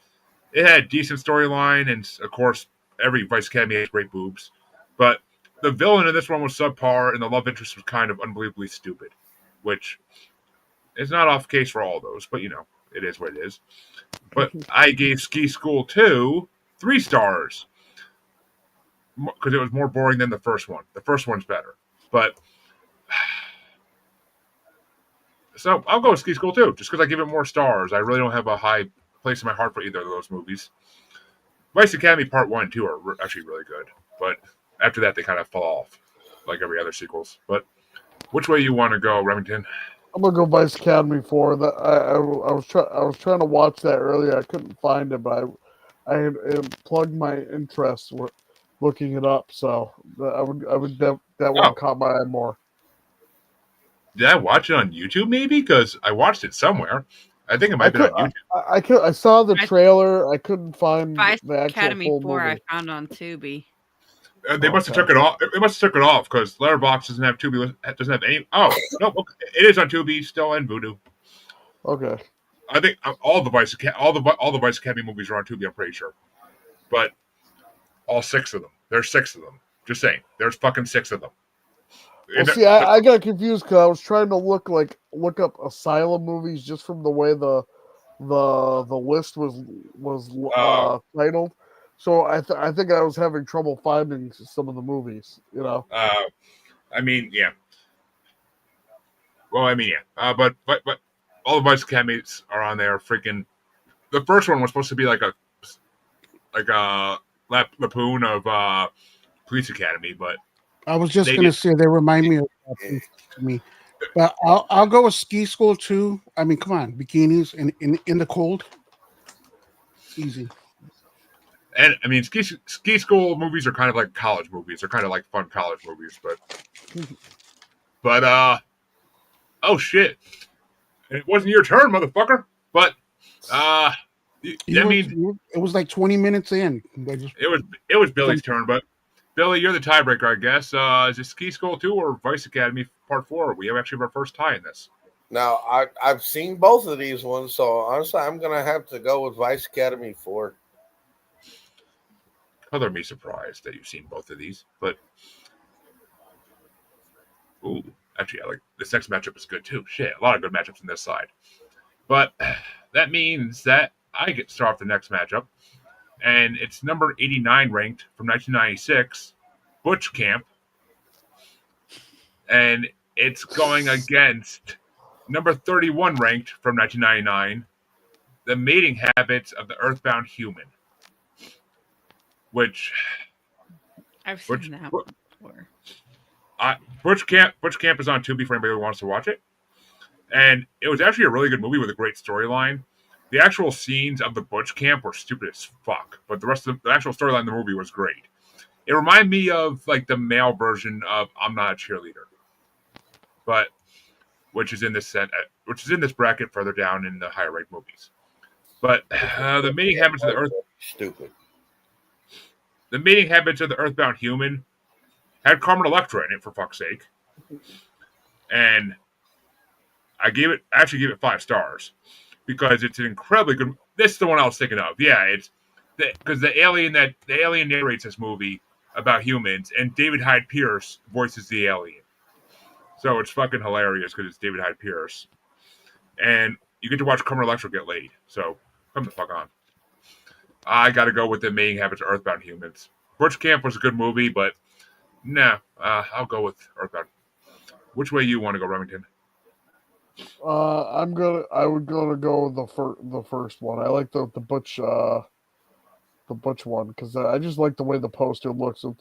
It had a decent storyline, and of course, every Vice Academy has great boobs. But the villain in this one was subpar, and the love interest was kind of unbelievably stupid, which is not off case for all those, but it is what it is. But I gave Ski School 2 3 stars because it was more boring than the first one. The first one's better. But so I'll go with Ski School 2 just because I give it more stars. I really don't have a high place in my heart for either of those movies. Vice Academy Part 1 and 2 are actually really good. But after that, they kind of fall off like every other sequels. But which way you want to go, Remington? I'm gonna go Vice Academy 4. That I was trying to watch that earlier. I couldn't find it, but I had plugged my interest looking it up. So that one caught my eye more. Did I watch it on YouTube maybe? Because I watched it somewhere. I think it might have been on YouTube. I saw the trailer. I couldn't find Vice the actual Academy full 4 movie. I found on Tubi. They must have took it off. They must have took it off because Letterboxd doesn't have Tubi. Doesn't have any. Oh no, it is on Tubi still and Vudu. Okay. I think all the Vice Academy movies are on Tubi. I'm pretty sure, but all 6 of them. There's 6 of them. Just saying, there's fucking 6 of them. Well, see, I got confused because I was trying to look up Asylum movies just from the way the list was titled. So I think I was having trouble finding some of the movies. I mean, yeah. Well, I mean, yeah. But all the Vice Academies are on there. Freaking, the first one was supposed to be like a Lapoon of Police Academy, but I was just going to say they remind me of that to me. But I'll go with Ski School 2. I mean, come on, bikinis in the cold. Easy. And I mean, ski school movies are kind of like college movies. They're kind of like fun college movies, but oh shit, it wasn't your turn, motherfucker. But I mean, it was like 20 minutes in. it was Billy's turn, but Billy, you're the tiebreaker, I guess. Is it Ski School 2 or Vice Academy Part 4? We have actually our first tie in this. Now, I've seen both of these ones, so honestly, I'm going to have to go with Vice Academy 4. Color me surprised that you've seen both of these, but ooh, actually, I like this next matchup is good too. Shit, a lot of good matchups on this side. But that means that I get to start off the next matchup, and it's number 89 ranked from 1996, Butch Camp, and it's going against number 31 ranked from 1999, The Mating Habits of the Earthbound Human. Which I've seen that one before. Butch Camp is on Tubi for anybody who wants to watch it. And it was actually a really good movie with a great storyline. The actual scenes of the Butch Camp were stupid as fuck, but the rest of the actual storyline of the movie was great. It reminded me of like the male version of I'm Not a Cheerleader, but which is in this bracket further down in the higher ranked movies. But the Mating Habits of the Earth Stupid. The Mating Habits of the Earthbound Human had Carmen Electra in it, for fuck's sake. And I actually gave it 5 stars because it's an incredibly good. This is the one I was thinking of. Yeah, it's because the alien narrates this movie about humans, and David Hyde Pierce voices the alien. So it's fucking hilarious because it's David Hyde Pierce, and you get to watch Carmen Electra get laid. So come the fuck on. I got to go with The Mating Habits of Earthbound Humans. Butch Camp was a good movie, but I'll go with Earthbound. Which way you want to go, Remington? I would go with the first one. I like the Butch one because I just like the way the poster looks with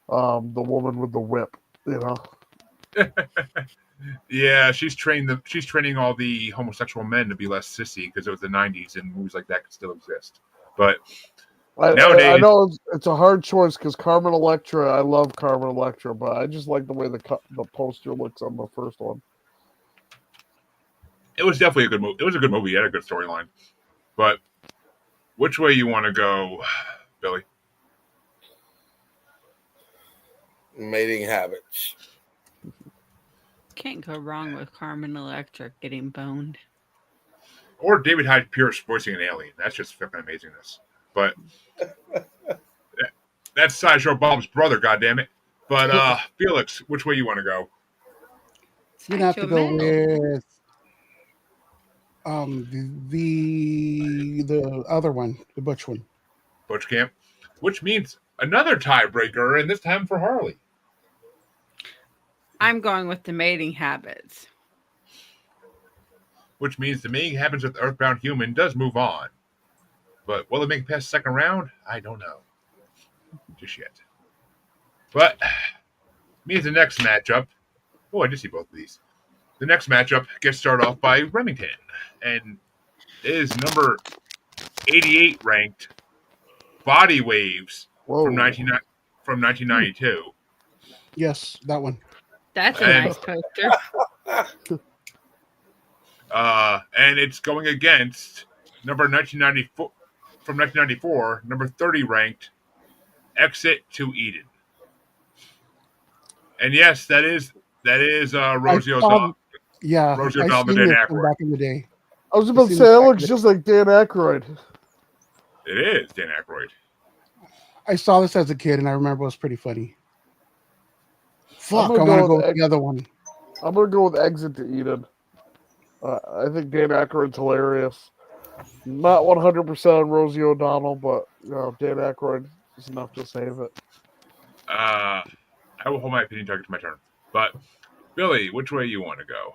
the woman with the whip. You know. Yeah, she's training all the homosexual men to be less sissy because it was the 90s and movies like that could still exist. But nowadays, I know it's a hard choice because Carmen Electra. I love Carmen Electra, but I just like the way the poster looks on the first one. it was definitely a good movie. It was a good movie. It had a good storyline. But which way you want to go, Billy? Mating Habits. Can't go wrong with Carmen Electra getting boned. Or David Hyde Pierce voicing an alien. That's just fucking amazingness. But that's Sideshow Bob's brother, goddammit. But Felix, which way you want to go? You're gonna have to go with the other one, the Butch one. Butch Camp. Which means another tiebreaker, and this time for Harley. I'm going with The Mating Habits. Which means The Mating Habits of the Earthbound Human does move on. But will it make it past the second round? I don't know. Just yet. But means the next matchup. Oh, I did see both of these. The next matchup gets started off by Remington and is number 88 ranked Body Waves from 1992. Yes, that one. That's a nice poster. And it's going against number 1994 from 1994, number 30 ranked Exit to Eden. And yes, that is Rosie O'Donnell. Yeah, Rosie I O'Donnell, seen Dan it from Aykroyd. back in the day. I was about to say that looks just like Dan Aykroyd. It is Dan Aykroyd. I saw this as a kid, and I remember it was pretty funny. Fuck, I gonna want to go go with with the other one. I'm gonna go with Exit to Eden. I think Dan Aykroyd's hilarious. Not 100% on Rosie O'Donnell, but Dan Aykroyd is enough to save it. I will hold my opinion until I get to my turn. But Billy, which way you want to go?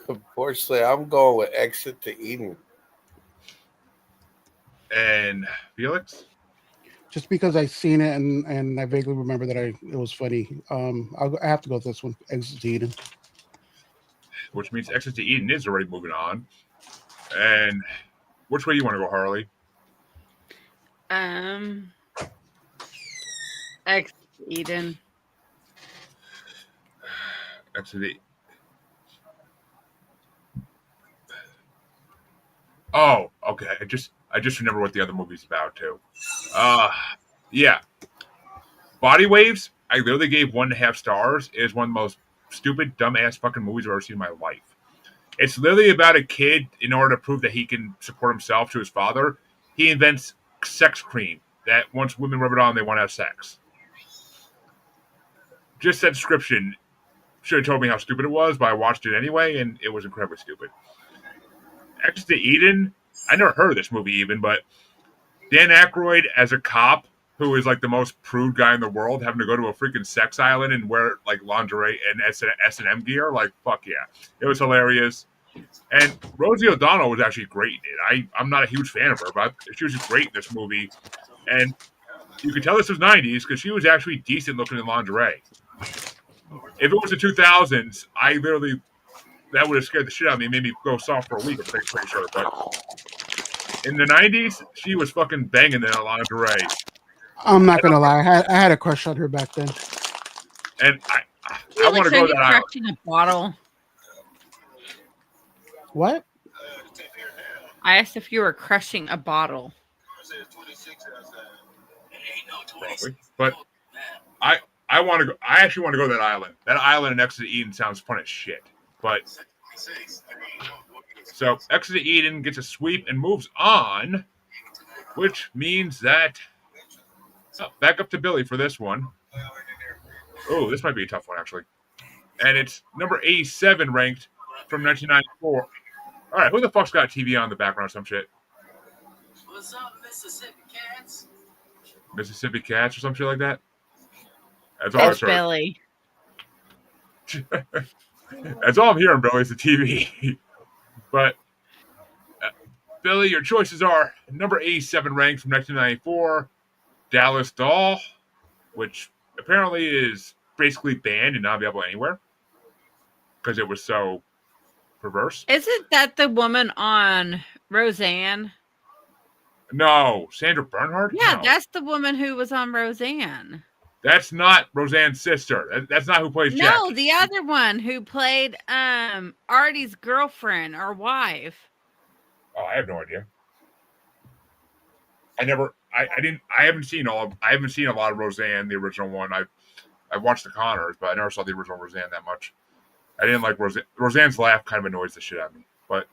Unfortunately, I'm going with Exit to Eden. And Felix? Just because I seen it and I vaguely remember that it was funny. I have to go with this one, Exit to Eden. Which means Exit to Eden is already moving on. And which way you want to go, Harley? Ex Eden. Actually, oh, okay. I just remember what the other movie's about too. Yeah, Body Waves. I literally gave 1.5 stars. It is one of the most stupid, dumbass fucking movies I've ever seen in my life. It's literally about a kid, in order to prove that he can support himself to his father, he invents sex cream that once women rub it on, they want to have sex. Just that description should have told me how stupid it was, but I watched it anyway, and it was incredibly stupid. Exit to Eden. I never heard of this movie even, but Dan Aykroyd as a cop who is like the most prude guy in the world, having to go to a freaking sex island and wear like lingerie and S&M gear. Like, fuck yeah. It was hilarious. And Rosie O'Donnell was actually great in it. I'm not a huge fan of her, but she was great in this movie. And you could tell this was 90s because she was actually decent looking in lingerie. If it was the 2000s, that would have scared the shit out of me, made me go soft for a week, I'm pretty sure. But in the 90s, she was fucking banging in that lingerie. I'm not gonna lie, I had a crush on her back then. And I want to go to that island. Crushing a bottle. What? I asked if you were crushing a bottle. Probably. But I want to go. I actually want to go to that island. That island in Exit to Eden sounds fun as shit. But so Exit to Eden gets a sweep and moves on, which means that back up to Billy for this one. Oh, this might be a tough one actually. And it's number 87 ranked from 1994. All right, who the fuck's got TV on in the background or some shit? What's up, Mississippi Cats? Mississippi Cats or some shit like that? That's all It's Billy. That's all I'm hearing, Billy, is the TV. But, Billy, your choices are number 87 ranked from 1994, Dallas Doll, which apparently is basically banned and not available anywhere because it was so perverse. Isn't that the woman on Roseanne? No, Sandra Bernhard? Yeah, No. that's the woman who was on Roseanne. That's not Roseanne's sister. That's not who plays Jackie. No, the other one who played Artie's girlfriend or wife. Oh, I have no idea. I haven't seen a lot of Roseanne, the original one. I've watched the Connors, but I never saw the original Roseanne that much. I didn't like Roseanne. Roseanne's laugh kind of annoys the shit out of me. But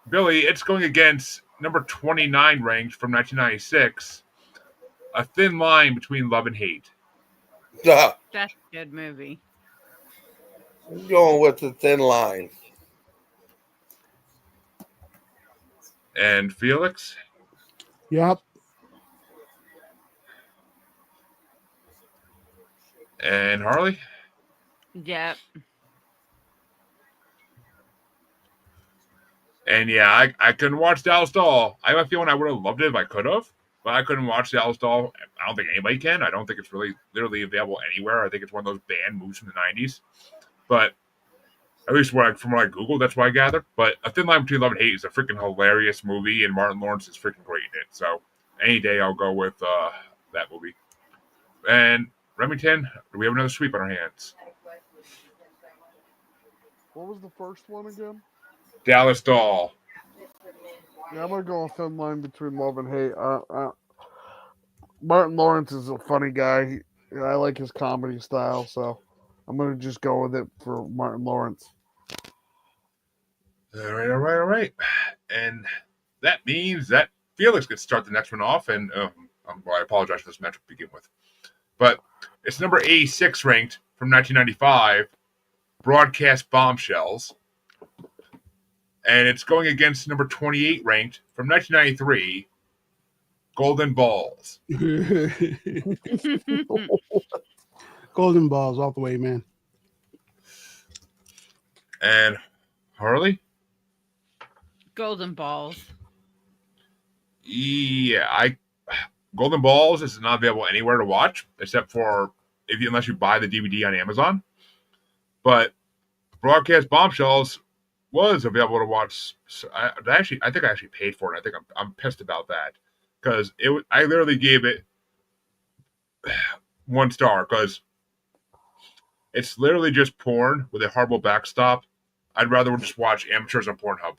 Billy, it's going against number 29 ranked from 1996, A Thin Line Between Love and Hate. I'm That's a good movie. going with the Thin Line. And Felix? Yep. And Harley? Yep. And yeah, I couldn't watch Dallas Doll. I have a feeling I would have loved it if I could have, but I couldn't watch Dallas Doll. I don't think anybody can. I don't think it's really literally available anywhere. I think it's one of those banned movies from the 90s. But at least from what I Googled, that's what I gathered. But A Thin Line Between Love and Hate is a freaking hilarious movie, and Martin Lawrence is freaking great in it. So any day I'll go with that movie. And Remington, do we have another sweep on our hands? What was the first one again? Dallas Doll. Yeah, I'm gonna go a thin line between love and hate. Martin Lawrence is a funny guy. I like his comedy style, so I'm gonna just go with it for Martin Lawrence. All right. And that means that Felix gets to start the next one off, and I apologize for this matchup to begin with. But it's number 86 ranked from 1995, Broadcast Bombshells. And it's going against number 28 ranked from 1993, Golden Balls. Golden balls all the way, man. And Harley? Golden Balls. Yeah, Golden Balls is not available anywhere to watch except for unless you buy the DVD on Amazon. But Broadcast Bombshells was available to watch. I think I actually paid for it. I think I'm pissed about that because I literally gave it 1 star because it's literally just porn with a horrible backstop. I'd rather just watch amateurs on Pornhub.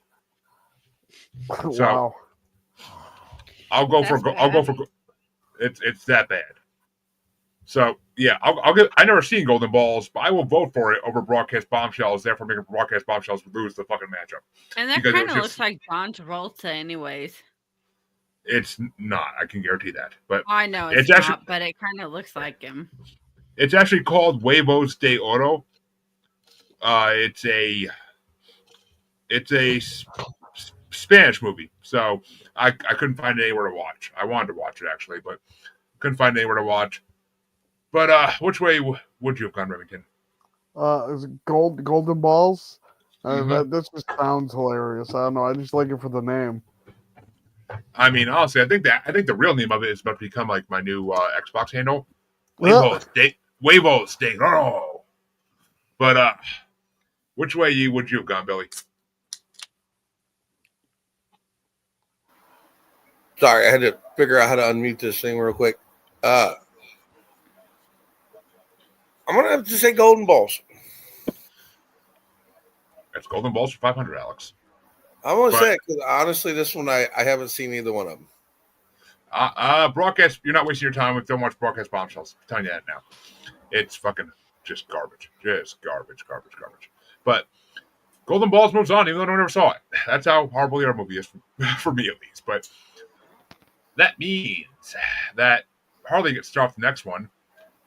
So Wow. I'll go That's for it's that bad. So yeah, I'll get. I never seen Golden Balls, but I will vote for it over Broadcast Bombshells. Therefore, making Broadcast Bombshells lose the fucking matchup. And that Because it kind was of just- looks like John Travolta, anyways. It's not. I can guarantee that. But I know It's it's, not, actually- but it kind of looks like him. it's actually called Huevos de Oro. It's a Spanish movie, so I couldn't find it anywhere to watch. I wanted to watch it actually, but couldn't find it anywhere to watch. But which way would you have gone, Remington? Is it Golden Balls? Mhm. That just sounds hilarious. I don't know. I just like it for the name. I mean, honestly, I think the real name of it is about to become like my new Xbox handle. Well, Huevos de Oro. But which way would you have gone, Billy? Sorry, I had to figure out how to unmute this thing real quick. I'm gonna have to say Golden Balls. That's Golden Balls for 500, Alex. I'm gonna But- say it because honestly, this one I haven't seen either one of them. Broadcast. You're not wasting your time if you don't watch Broadcast Bombshells. I'm telling you that now. It's fucking just garbage. Just garbage. But Golden Balls moves on, even though I never saw it. That's how horrible the other movie is for me, at least. But that means that Harley gets to start off the next one,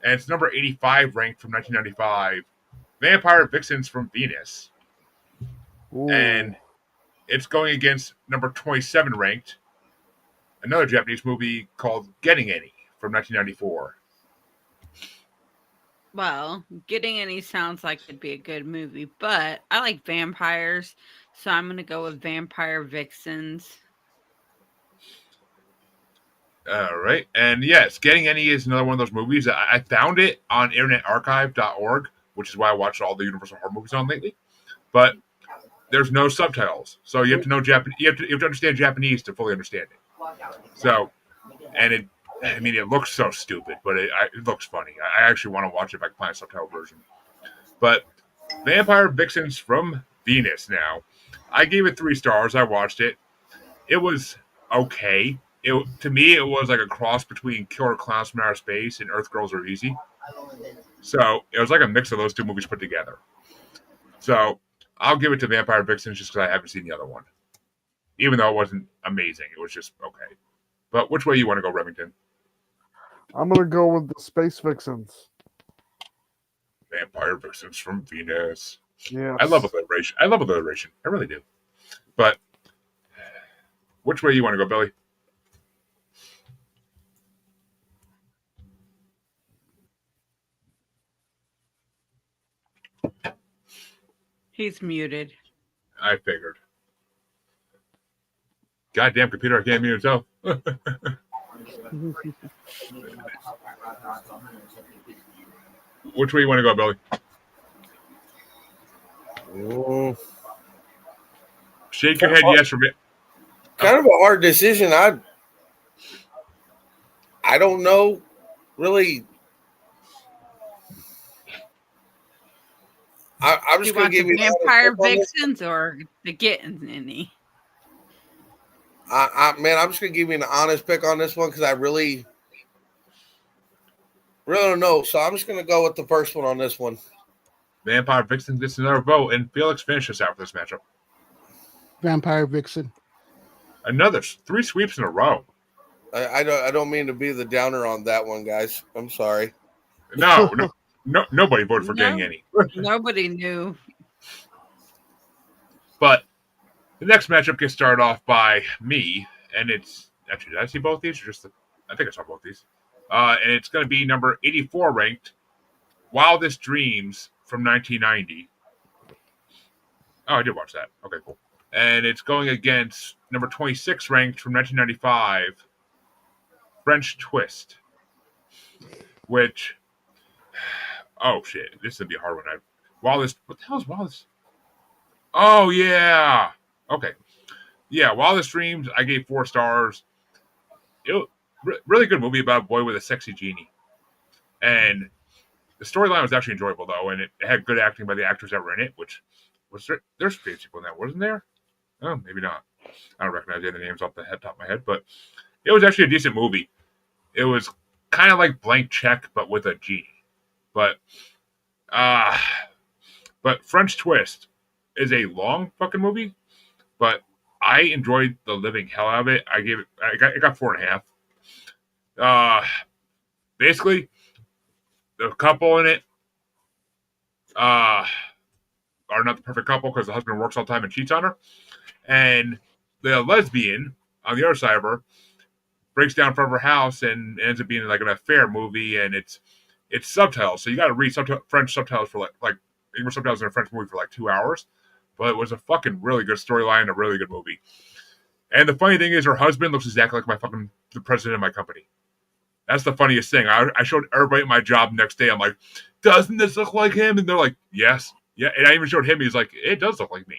and it's number 85 ranked from 1995, Vampire Vixens from Venus, ooh. and it's going against number 27 ranked, another Japanese movie called Getting Any from 1994. Well, Getting Any sounds like it'd be a good movie, but I like vampires, so I'm gonna go with Vampire Vixens. All right. And yes, Getting Any is another one of those movies. I found it on internetarchive.org, which is why I watched all the Universal horror movies on lately. But there's no subtitles. So you have to know Japanese. You have to understand Japanese to fully understand it. So, and it looks so stupid, but it looks funny. I actually want to watch it if I can find a subtitle version. But Vampire Vixens from Venus now. I gave it 3 stars. I watched it. It was okay. To me, it was like a cross between Killer Clowns from Outer Space and Earth Girls Are Easy. So it was like a mix of those 2 movies put together. So I'll give it to Vampire Vixens just because I haven't seen the other one. Even though it wasn't amazing, it was just okay. But which way you want to go, Remington? I'm gonna go with the Space Vixens. Vampire Vixens from Venus. Yeah. I love alliteration. I really do. But which way you want to go, Billy? He's muted. I figured. Goddamn computer, I can't mute itself. Which way you want to go, Billy? Shake your head yes or me. Kind of a hard decision. I don't know really. I'm Do just you gonna want the give you an honest Vampire pick on this. Vixens or the Getting Any? Man, I'm just gonna give you an honest pick on this one because I really don't know. So I'm just gonna go with the first one on this one. Vampire Vixen gets another vote, and Felix finishes out for this matchup. Vampire Vixen. Another 3 sweeps in a row. I don't mean to be the downer on that one, guys. I'm sorry. No, nobody voted for No. Getting Any. Nobody knew. But the next matchup gets started off by me, and it's actually, did I see both these or just I think I saw both these. And it's going to be number 84 ranked, Wildest Dreams from 1990. Oh, I did watch that. Okay, cool. And it's going against number 26 ranked from 1995, French Twist. Which, oh shit, this is gonna be a hard one. What the hell is Wildest? Oh yeah. Okay. Yeah. Wildest Dreams, I gave 4 stars. Really good movie about a boy with a sexy genie, and the storyline was actually enjoyable though, and it had good acting by the actors that were in it. Which was there's 3 people in that, wasn't there? Oh, maybe not. I don't recognize any of the names off the top of my head, but it was actually a decent movie. It was kind of like Blank Check, but with a genie. But uh but French Twist is a long fucking movie, but I enjoyed the living hell out of it. I got 4.5. Basically, the couple in it uh are not the perfect couple because the husband works all the time and cheats on her, and the lesbian on the other side of her breaks down in front of her house and ends up being like an affair movie, and it's subtitles, so you got to read French subtitles for like English subtitles in a French movie for like 2 hours. But it was a fucking really good storyline, a really good movie. And the funny thing is, her husband looks exactly like the president of my company. That's the funniest thing. I showed everybody at my job next day. I'm like, doesn't this look like him? And they're like, yes, yeah. And I even showed him. He's like, it does look like me.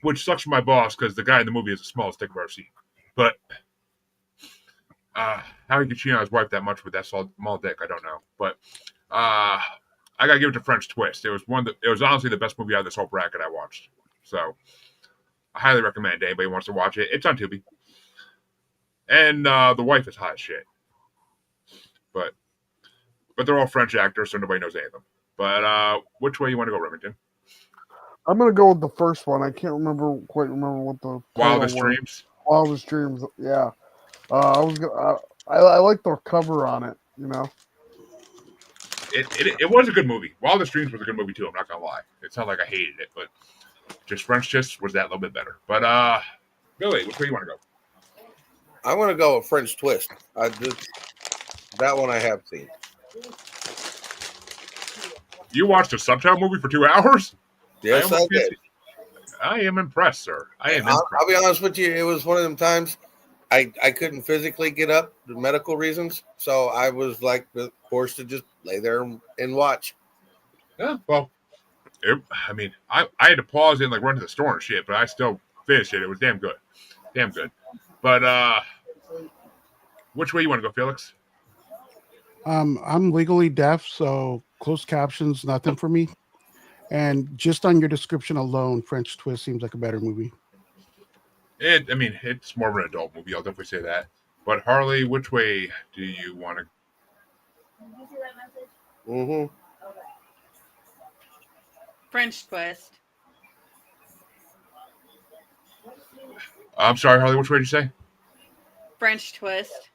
Which sucks for my boss because the guy in the movie is the smallest dick I've ever seen. But how he could cheat on his wife that much with that small dick, I don't know. But I gotta give it to French Twist. It was honestly the best movie out of this whole bracket I watched. So I highly recommend it. Anybody wants to watch it, it's on Tubi. And the wife is hot as shit. But they're all French actors, so nobody knows any of them. But which way you want to go, Remington? I'm gonna go with the first one. I can't quite remember what the Wildest Dreams. Wildest Dreams. Yeah. I like the cover on it. You know. It was a good movie. Wildest Dreams was a good movie too. I'm not gonna lie. It's not like I hated it, but just French Kiss was that little bit better. But Billy, which way you want to go? I want to go with French Twist. That one I have seen. You watched a subtitle movie for 2 hours? Yes, I did. I am impressed, sir. I'll be honest with you. It was one of them times I couldn't physically get up for medical reasons, so I was like forced to just lay there and watch. Yeah, well, I had to pause and like run to the store and shit, but I still finished it. It was damn good, damn good. But which way you want to go, Felix? I'm legally deaf, so closed captions, nothing for me. And just on your description alone, French Twist seems like a better movie. It's more of an adult movie. I'll definitely say that. But Harley, which way do you want to? Did you see that message? Mm-hmm. Okay. French Twist. I'm sorry, Harley. Which way did you say? French Twist.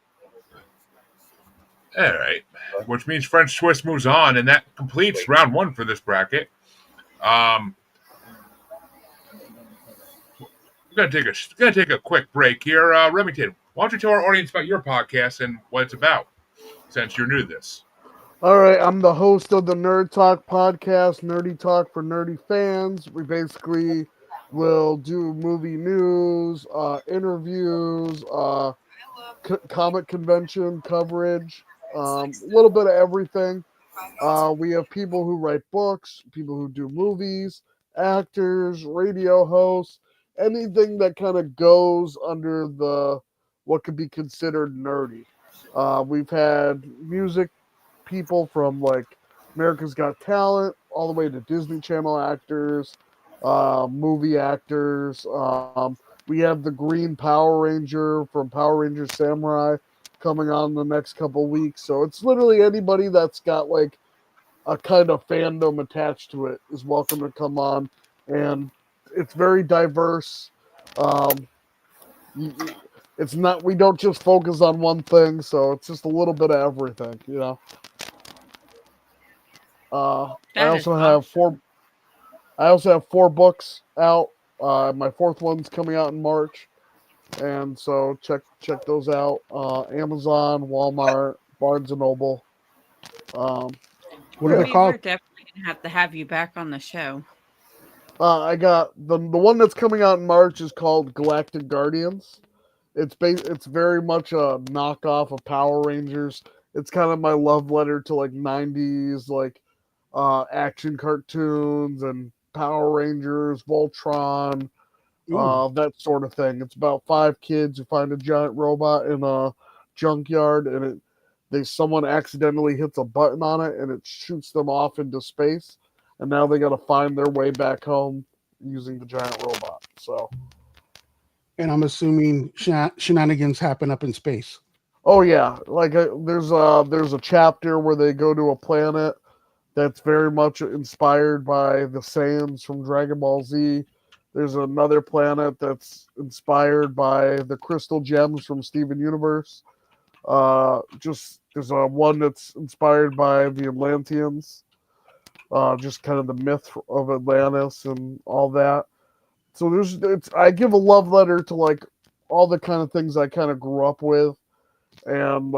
All right, which means French Twist moves on, and that completes round 1 for this bracket. We're gonna take a quick break here. Remington, why don't you tell our audience about your podcast and what it's about, since you're new to this? All right, I'm the host of the Nerd Talk podcast, Nerdy Talk for Nerdy Fans. We basically will do movie news, interviews, comic convention coverage, a little bit of everything. We have people who write books, people who do movies, actors, radio hosts, anything that kind of goes under what could be considered nerdy. We've had music people from like America's Got Talent all the way to Disney Channel actors, movie actors. We have the Green Power Ranger from Power Ranger Samurai coming on the next couple weeks. So it's literally anybody that's got like a kind of fandom attached to it is welcome to come on. And it's very diverse. It's not, we don't just focus on one thing, so it's just a little bit of everything, you know. I also have four books out. My 4th one's coming out in March, and so check those out. Amazon, Walmart, Barnes and Noble. What are they We called? were definitely gonna have you back on the show. I got the one that's coming out in March is called Galactic Guardians. It's very much a knockoff of Power Rangers. It's kind of my love letter to like 90s like action cartoons and Power Rangers, Voltron, Ooh. that sort of thing. It's about 5 kids who find a giant robot in a junkyard, and someone accidentally hits a button on it, and it shoots them off into space. And now they got to find their way back home using the giant robot. So, And I'm assuming shenanigans happen up in space. oh yeah, like there's a chapter where they go to a planet that's very much inspired by the Saiyans from Dragon Ball Z. There's another planet that's inspired by the crystal gems from Steven Universe. Just there's one that's inspired by the Atlanteans. Just kind of the myth of Atlantis and all that. So I give a love letter to like all the kind of things I kind of grew up with, and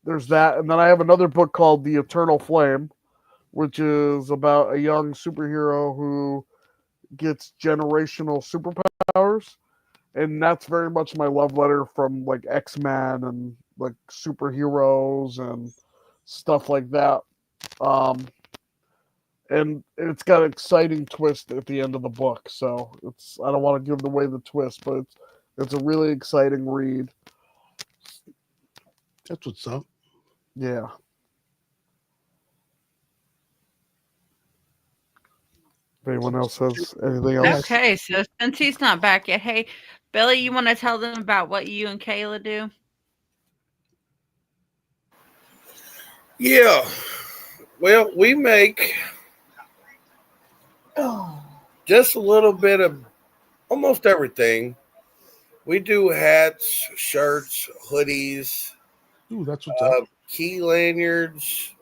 there's that. And then I have another book called The Eternal Flame, which is about a young superhero who gets generational superpowers, and that's very much my love letter from like X-Men and like superheroes and stuff like that. And it's got an exciting twist at the end of the book, so I don't want to give away the twist, but it's a really exciting read. That's what's up. Yeah. If anyone else has anything else. Okay, so since he's not back yet, hey, Billy, you want to tell them about what you and Kayla do? Yeah. Well, we make just a little bit of almost everything. We do hats, shirts, hoodies, Ooh, that's what's up. key lanyards,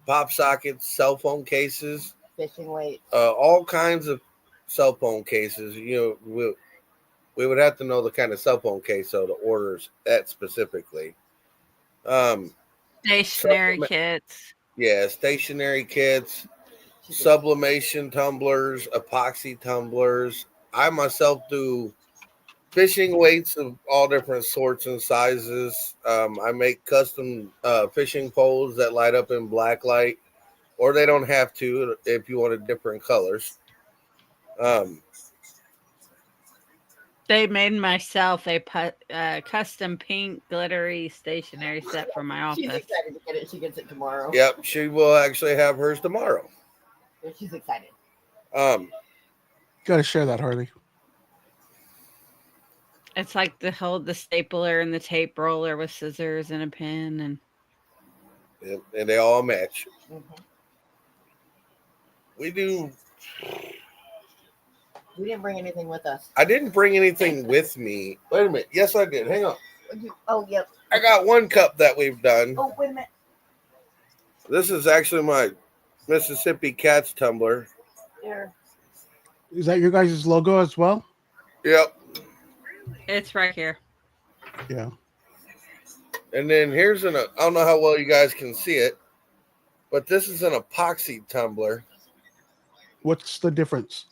pop sockets, cell phone cases, Fishing weight. all kinds of cell phone cases. You know, we would have to know the kind of cell phone case so to order that specifically. Stationary kits. Yeah, stationary kits, sublimation tumblers, epoxy tumblers. I myself do fishing weights of all different sorts and sizes. I make custom fishing poles that light up in black light, or they don't have to if you wanted different colors. They made myself a custom pink glittery stationery set for my She's office. excited to get it. She gets it tomorrow. Yep, she will actually have hers tomorrow. She's excited. Got to share that, Harley. It's like the stapler and the tape roller with scissors and a pin, and they all match. Mm-hmm. We do. We didn't bring anything with us. I didn't bring anything with me. Wait a minute. Yes, I did. Hang on. Oh, yep. I got one cup that we've done. Oh, wait a minute. This is actually my Mississippi Cats tumbler. There. Is that your guys' logo as well? Yep. it's right here. Yeah. And then here's I don't know how well you guys can see it, but this is an epoxy tumbler. What's the difference?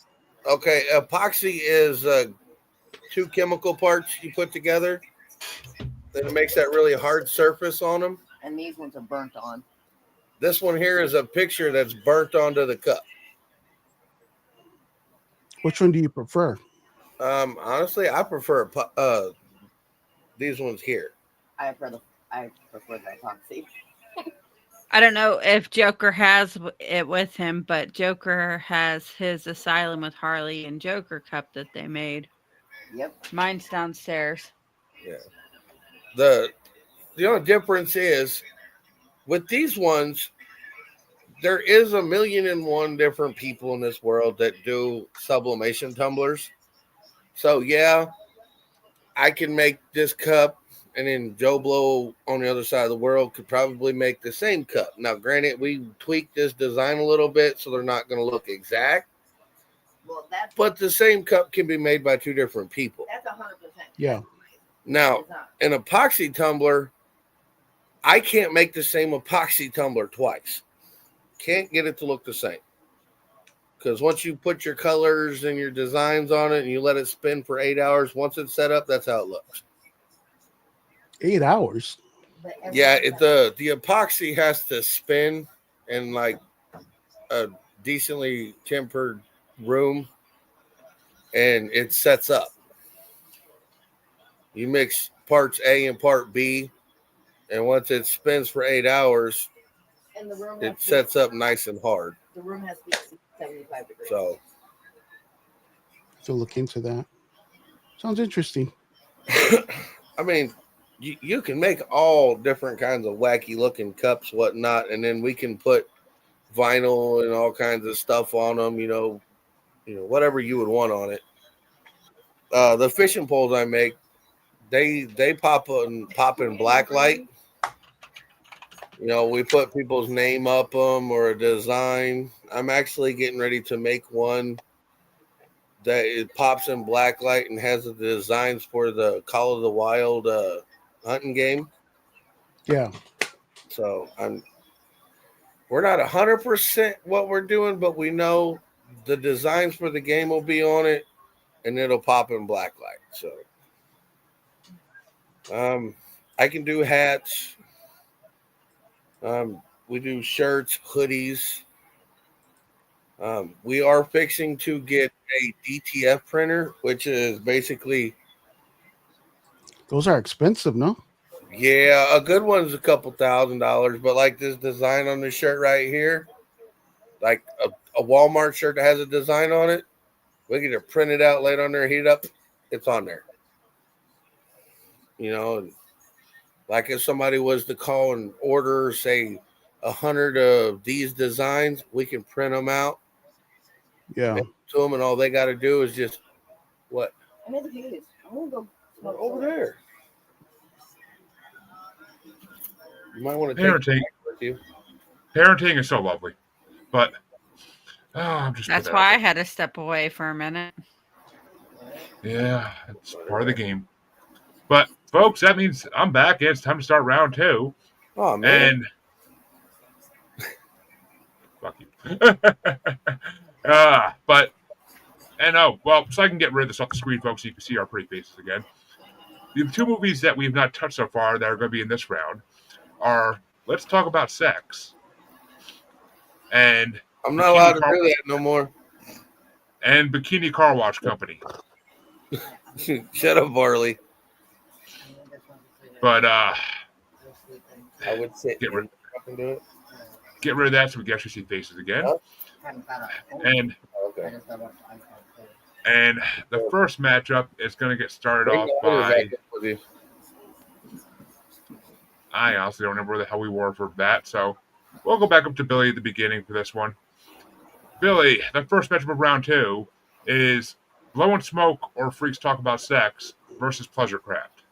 Okay, epoxy is 2 chemical parts you put together. Then it makes that really hard surface on them. And these ones are burnt on. This one here is a picture that's burnt onto the cup. Which one do you prefer? Honestly, I prefer these ones here. I prefer the epoxy. I don't know if Joker has it with him, but Joker has his Asylum with Harley and Joker cup that they made. Yep. Mine's downstairs. Yeah. The only difference is with these ones, there is 1,000,001 different people in this world that do sublimation tumblers. So yeah, I can make this cup, and then Joe Blow on the other side of the world could probably make the same cup. Now, granted, we tweaked this design a little bit, so they're not going to look exact. Well, but the same cup can be made by 2 different people. That's 100%. Yeah. Now, an epoxy tumbler, I can't make the same epoxy tumbler twice. Can't get it to look the same. Because once you put your colors and your designs on it and you let it spin for 8 hours, once it's set up, that's how it looks. 8 hours? Yeah, the epoxy has to spin in like a decently tempered room, and it sets up. You mix parts A and part B, and once it spins for 8 hours, And the room it sets up nice and hard. The room has to be 75 degrees. So, To look into that. Sounds interesting. I mean, you can make all different kinds of wacky looking cups, whatnot, and then we can put vinyl and all kinds of stuff on them. Whatever you would want on it. The fishing poles I make, they pop in black light. We put people's name up them or a design. I'm actually getting ready to make one that it pops in black light and has the designs for the Call of the Wild hunting game. Yeah. So we're not 100% what we're doing, but we know the designs for the game will be on it, and it'll pop in black light. So I can do hats. We do shirts, hoodies. We are fixing to get a DTF printer, which is basically, Those are expensive, no? yeah, a good one's a couple $1,000, but like this design on this shirt right here, like a Walmart shirt that has a design on it, we get it printed out, laid on there, heat up, it's on there. Like if somebody was to call and order, say, 100 of these designs, we can print them out. Yeah. To them, and all they got to do is just what? I made the pages. I'm going to go smoke Over there. You might want to take Parenting. it with you. Parenting is so lovely, but I'm just. That's why I had to step away for a minute. Yeah, it's part of the game. But folks, that means I'm back. It's time to start round 2. Oh man. And fuck you. So I can get rid of this off the screen, folks, so you can see our pretty faces again. The 2 movies that we have not touched so far that are going to be in this round are Let's Talk About Sex and I'm not allowed to do that no more. And Bikini Car Wash Company. Shut up, Barley. But I would sit get rid and do it. Get rid of that so we can actually see faces again. Huh? And Okay. And the first matchup is going to get started off by. I honestly don't remember where the hell we were for that, so we'll go back up to Billy at the beginning for this one. Billy, the first matchup of round 2 is Blow and Smoke or Freaks Talk About Sex versus Pleasure Craft.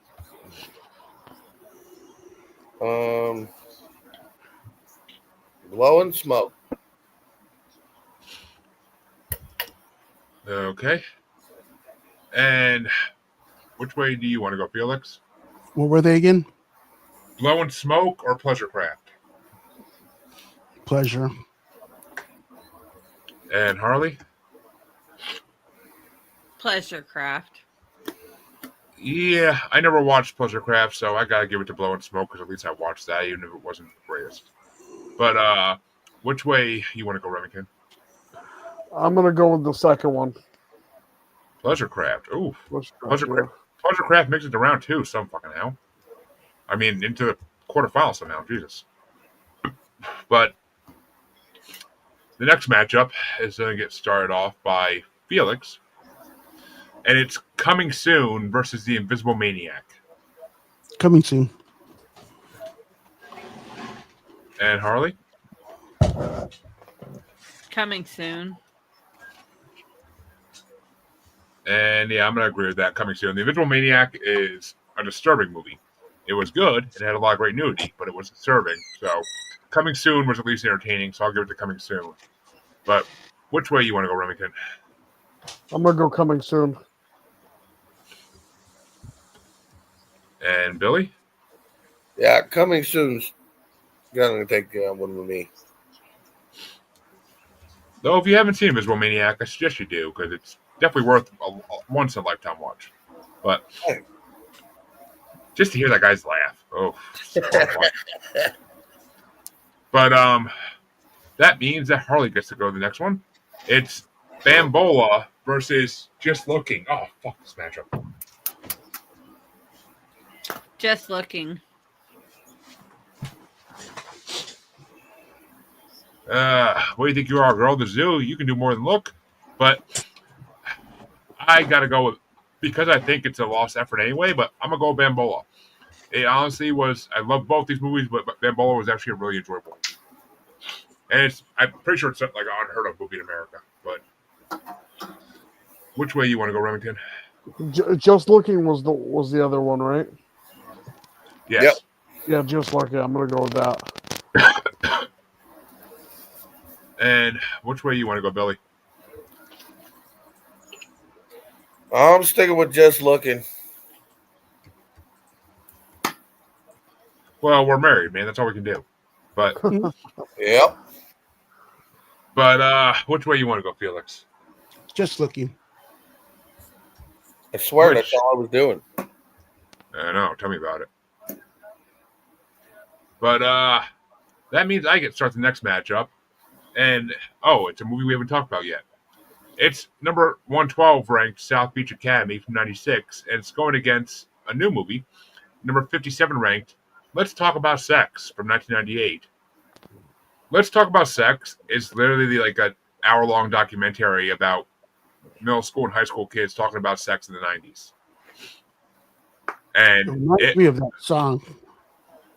Blow and Smoke. Okay. And which way do you want to go, Felix? What were they again? Blow and Smoke or Pleasure Craft? Pleasure. And Harley? Pleasure Craft. Yeah, I never watched Pleasure Craft, so I gotta give it to Blow and Smoke because at least I watched that, even if it wasn't the greatest. But which way you want to go, Remington? I'm gonna go with the second one. Pleasure Craft. Ooh, Pleasure Yeah. Craft. Pleasure Craft makes it to round 2 some fucking hell. I mean, into the quarterfinals somehow. Jesus. But the next matchup is going to get started off by Felix, and it's Coming Soon versus the Invisible Maniac. Coming soon. And Harley? Coming soon. And yeah, I'm going to agree with that. Coming Soon. The Invisible Maniac is a disturbing movie. It was good. It had a lot of great nudity, but it was disturbing. So Coming Soon was at least entertaining, so I'll give it to Coming Soon. But which way you want to go, Remington? I'm gonna go Coming Soon. And Billy? Yeah, Coming Soon's gonna take one with me. Though, if you haven't seen Invisible Maniac, I suggest you do, because it's definitely worth a once-in-a-lifetime watch. But just to hear that guy's laugh. Oh. So fun. But That means that Harley gets to go to the next one. It's Bambola versus Just Looking. Oh, fuck this matchup. Just Looking. What do you think you are, girl? The zoo, you can do more than look. But I got to go with, because I think it's a lost effort anyway, but I'm going to go Bambola. It honestly was, I love both these movies, but Bambola was actually a really enjoyable movie. And I'm pretty sure it's like an unheard of movie in America. But which way you want to go, Remington? Just Looking was the other one, right? Yes. Yep. Yeah, Just Looking. I'm gonna go with that. And which way you want to go, Billy? I'm sticking with Just Looking. Well, we're married, man. That's all we can do. But Yep. which way you want to go, Felix? Just Looking. I swear Which- that's all I was doing. I know. Tell me about it. But that means I get to start the next matchup. And, it's a movie we haven't talked about yet. It's number 112 ranked South Beach Academy from 96. And it's going against a new movie, number 57 ranked Let's Talk About Sex from 1998. Let's Talk About Sex is literally like an hour-long documentary about middle school and high school kids talking about sex in the 90s. It And reminds me of that song.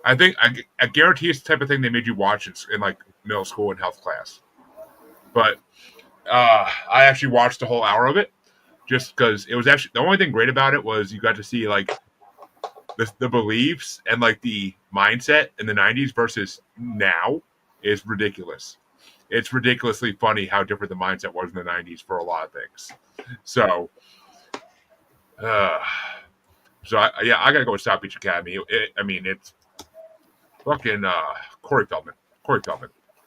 I think I guarantee it's the type of thing they made you watch in like middle school and health class. But I actually watched the whole hour of it just because it was actually the only thing great about it was you got to see like the beliefs and like the mindset in the 90s versus now is ridiculous. It's ridiculously funny how different the mindset was in the 90s for a lot of things. So I gotta go with South Beach Academy. It's fucking Corey Feldman.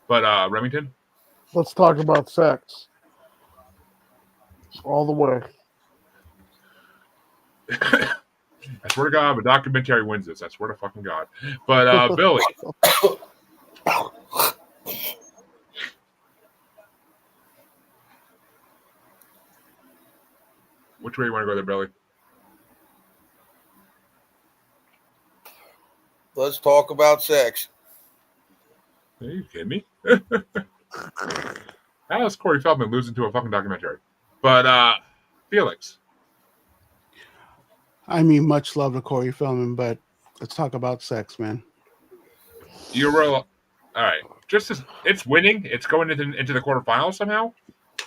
But Remington? Let's Talk About Sex. All the way. I swear to God, if a documentary wins this. I swear to fucking God. But Billy. Which way you want to go there, Billy? Let's talk about sex. Are you kidding me? How is Corey Feldman losing to a fucking documentary? But Felix. I mean, much love to Corey Feldman, but let's talk about sex, man. You're real. All right. Just as it's winning, it's going into the quarterfinals somehow.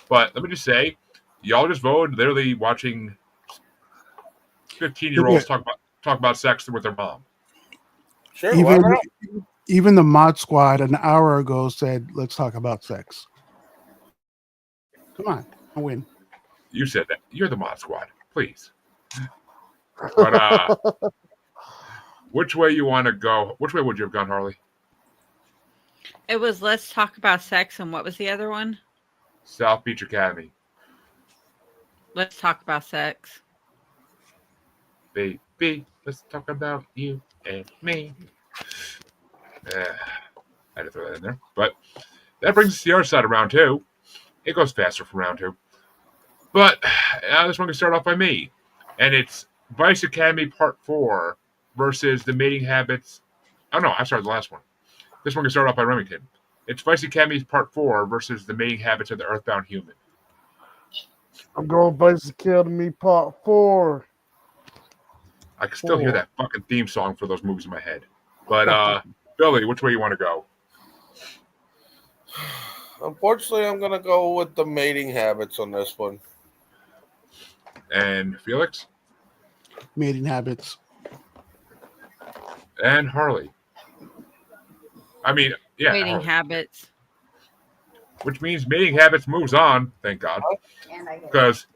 But let me just say, y'all just voted literally watching 15-year-olds talk about sex with their mom. Sure, why not? Even the Mod Squad an hour ago said, "Let's talk about sex." Come on, I win. You said that. You're the Mod Squad. Please. But which way you want to go? Which way would you have gone, Harley? It was Let's Talk About Sex, and what was the other one? South Beach Academy. Let's Talk About Sex. Baby, let's talk about you and me. I had to throw that in there. But that brings us to the other side of round two. It goes faster from round two. But this one can start off by me. And it's Vice Academy Part 4 versus The Mating Habits. Oh, no, I started the last one. This one can start off by Remington. It's Vice Academy Part 4 versus The Mating Habits of the Earthbound Human. I'm going Vice Academy Part 4. I can still hear that fucking theme song for those movies in my head. But, Billy, which way you want to go? Unfortunately, I'm going to go with The Mating Habits on this one. And Felix? Mating Habits. And Harley. I mean, yeah. Mating Harley. Habits. Which means Mating Habits moves on, thank God. And I get Because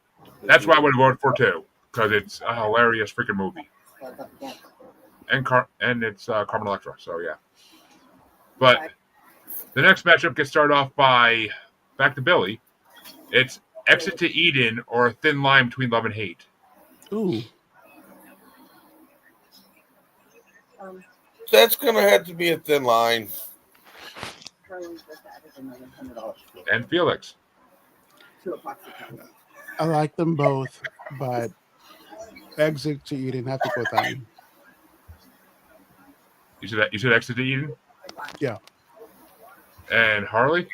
that's what I would have voted for, too. Because it's a hilarious freaking movie. And it's Carmen Electra, so yeah. But the next matchup gets started off by, back to Billy. It's Exit to Eden or A Thin Line Between Love and Hate. Ooh, That's going to have to be a thin line. Harlan just added another $100 and Felix. to a Poxy account. I like them both, but Exit to Eden, have to go with that one. You said Exit to Eden? Yeah. And Harley?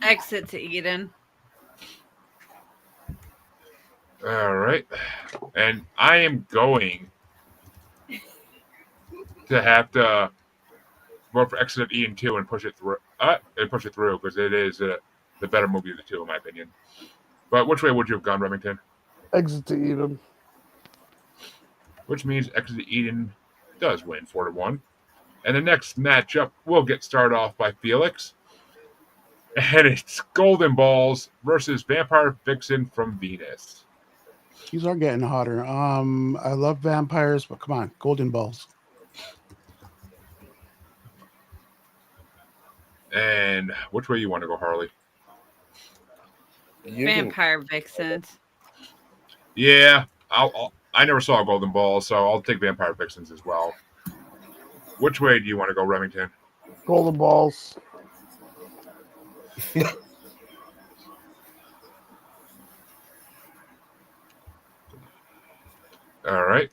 Exit to Eden. All right. And I am going to have to vote for Exit of Eden 2 and push it through. Because it is the better movie of the two, in my opinion. But which way would you have gone, Remington? Exit to Eden. Which means Exit to Eden does win 4-1. And the next matchup will get started off by Felix. And it's Golden Balls versus Vampire Vixen from Venus. These are getting hotter. I love vampires, but come on, Golden Balls. And which way you want to go, Harley? You can, Vampire Vixens. Yeah, I never saw Golden Balls, so I'll take Vampire Vixens as well. Which way do you want to go, Remington? Golden Balls. All right.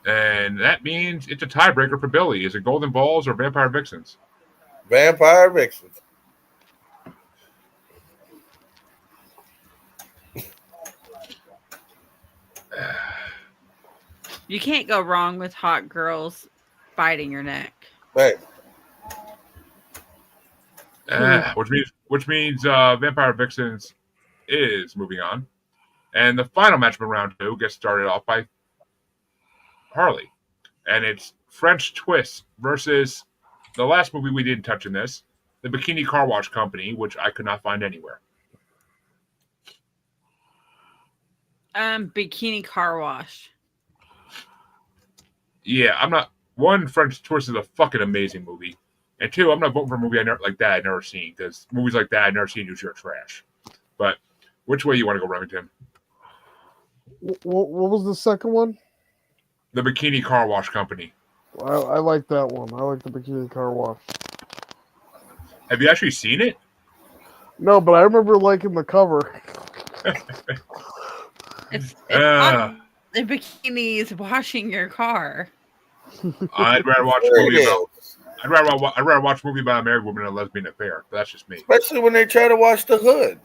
And that means it's a tiebreaker for Billy. Is it Golden Balls or Vampire Vixens? Vampire Vixens. You can't go wrong with hot girls biting your neck. Right. Which means Vampire Vixens is moving on. And the final matchup in round 2 gets started off by Harley. And it's French Twist versus the last movie we didn't touch in this, the Bikini Car Wash Company, which I could not find anywhere. Bikini Car Wash. Yeah, I'm not. One, French Twist is a fucking amazing movie. And two, I'm not voting for a movie I've never seen, because movies like that I've never seen usually are trash. But which way you want to go, Remington? What was the second one? The Bikini Car Wash Company. I like that one. I like the Bikini Car Wash. Have you actually seen it? No, but I remember liking the cover. It's Uh, the bikinis washing your car. I'd rather watch a There movie it about. I'd rather watch a movie about a married woman and a lesbian affair. But that's just me. Especially when they try to wash the hood.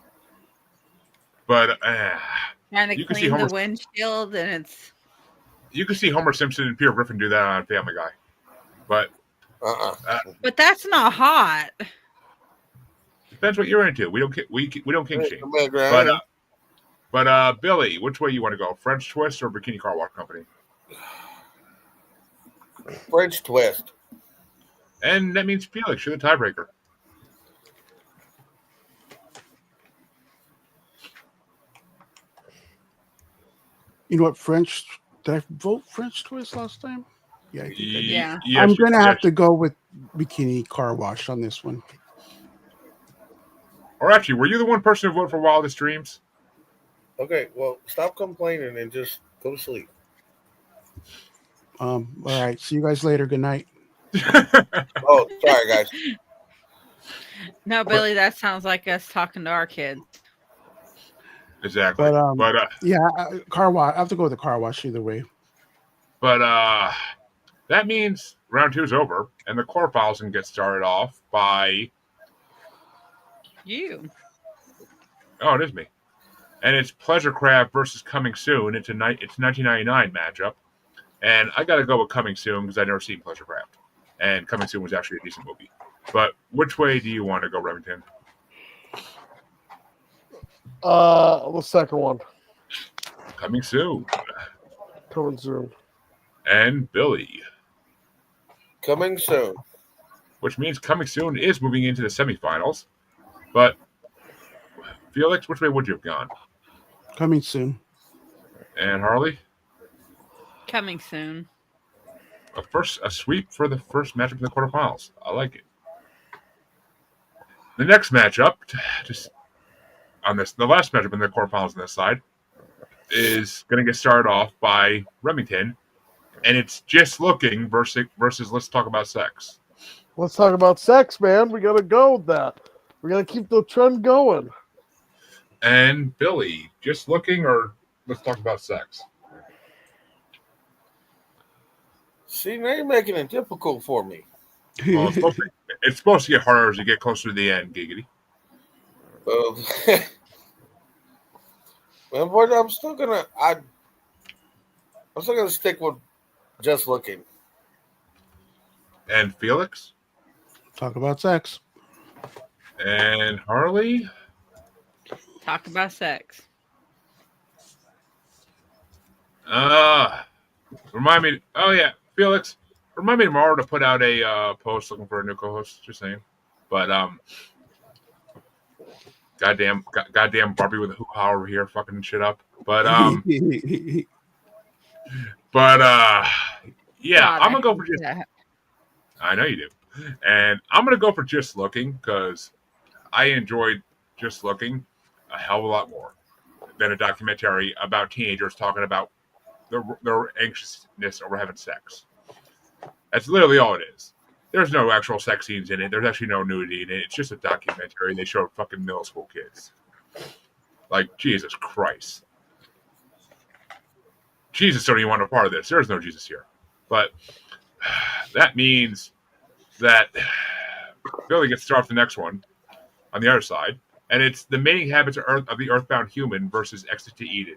But Trying to You can see clean the Homer's- windshield, and it's you can see Homer Simpson and Peter Griffin do that on Family Guy. But but that's not hot. depends what you're into. We don't kink shame. Come on, Graham. But Billy, which way you want to go? French Twist or Bikini Car Wash Company? French Twist. And that means Felix, you're the tiebreaker. You know what? Did I vote French Twist last time? Yeah, I think I did. Yeah. Yes, I'm gonna yes. have to go with Bikini Car Wash on this one. Or actually, were you the one person who voted for Wildest Dreams? Okay, well, stop complaining and just go to sleep. All right. See you guys later. Good night. Oh, sorry, guys. No, Billy, that sounds like us talking to our kids. Exactly. But, But Yeah, car wash. I have to go with the car wash either way. that means round 2 is over, and the quarterfinals can get started off by. You. Oh, it is me. And it's Pleasure Craft versus Coming Soon. It's 1999 matchup. And I got to go with Coming Soon because I've never seen Pleasure Craft. And Coming Soon was actually a decent movie. But which way do you want to go, Remington? The second one. Coming Soon. Coming soon. And Billy. Coming soon. Which means Coming Soon is moving into the semifinals. But Felix, which way would you have gone? Coming soon. And Harley? Coming soon. A sweep for the first matchup in the quarterfinals. I like it. The next matchup, the last matchup in the quarterfinals on this side, is going to get started off by Remington and it's Just Looking versus Let's Talk About Sex. Let's talk about sex, man. We gotta go with that. We gotta keep the trend going. And Billy, Just Looking or Let's Talk About Sex? See, now you're making it difficult for me. Well, it's supposed to get harder as you get closer to the end, Giggity. Well, but I'm still gonna stick with Just Looking. And Felix? Talk about sex. And Harley? Talk about sex. Remind me. Oh yeah, Felix. Remind me tomorrow to put out a post looking for a new co-host. Just saying. But goddamn Barbie with a hoo-ha over here, fucking shit up. But yeah, I'm gonna go for just. I know you do, and I'm gonna go for Just Looking because I enjoyed Just Looking a hell of a lot more than a documentary about teenagers talking about their anxiousness over having sex. That's literally all it is. There's no actual sex scenes in it. There's actually no nudity in it. It's just a documentary, and they show fucking middle school kids. Like, Jesus Christ. Jesus don't even want a part of this. There's no Jesus here. But that means that Billy gets to start off the next one on the other side, and it's The Mating Habits of the Earthbound Human versus Exit to Eden.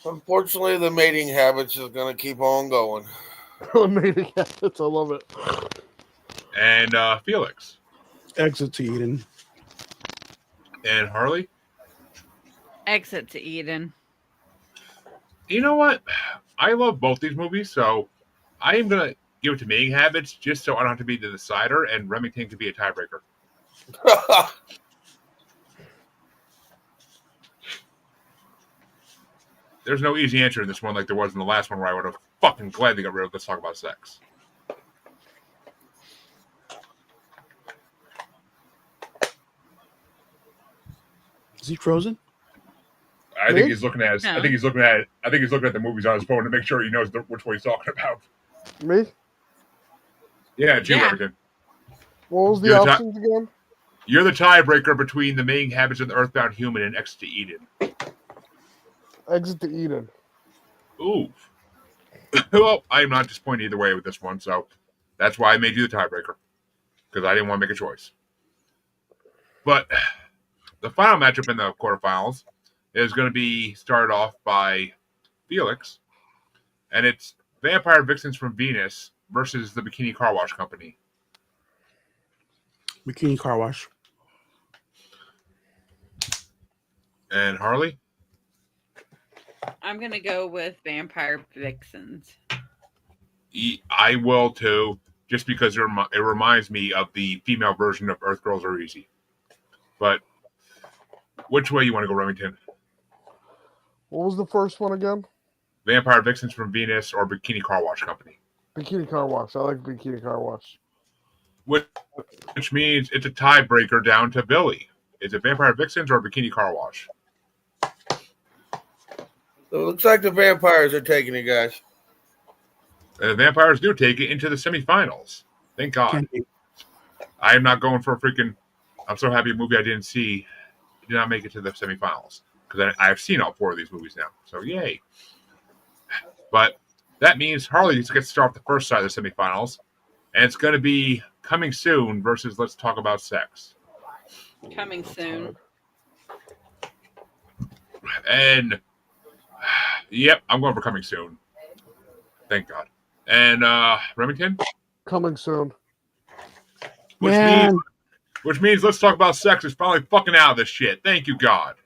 Unfortunately, the Mating Habits is going to keep on going. Mating Habits, I love it. And Felix. Exit to Eden. And Harley. Exit to Eden. You know what? I love both these movies, so I am going to give it to Mating Habits just so I don't have to be the decider and Remington can be a tiebreaker. There's no easy answer in this one like there was in the last one where I would have fucking gladly got rid of Let's Talk About Sex. Is he frozen? I think he's looking at. No. I think he's looking at the movies on his phone to make sure he knows which one he's talking about. Me? Yeah, it's you, Yeah. Remington. What was the You're the options again? You're the tiebreaker between The Mating Habits of the Earthbound Human and Exit to Eden. Exit to Eden. Ooh. Well, I am not disappointed either way with this one, so that's why I made you the tiebreaker. Because I didn't want to make a choice. But the final matchup in the quarterfinals is going to be started off by Felix. And it's Vampire Vixens from Venus versus the Bikini Car Wash Company. Bikini Car Wash. And Harley? I'm going to go with Vampire Vixens. I will too, just because it reminds me of the female version of Earth Girls Are Easy. But which way you want to go, Remington? What was the first one again? Vampire Vixens from Venus or Bikini Car Wash Company? Bikini Car Wash. I like Bikini Car Wash. Which means it's a tiebreaker down to Billy. Is it Vampire Vixens or Bikini Car Wash? It looks like the vampires are taking it, guys. The vampires do take it into the semifinals. Thank God. Can be. I am not going for a freaking. I'm so happy a movie I didn't see did not make it to the semifinals because I've seen all 4 of these movies now. So yay! But that means Harley gets to start off the first side of the semifinals, and it's going to be Coming Soon versus Let's Talk About Sex. Coming soon. And yep, I'm going for Coming Soon. Thank God. And Remington, Coming soon. which means Let's Talk About Sex is probably fucking out of this shit. Thank you, God.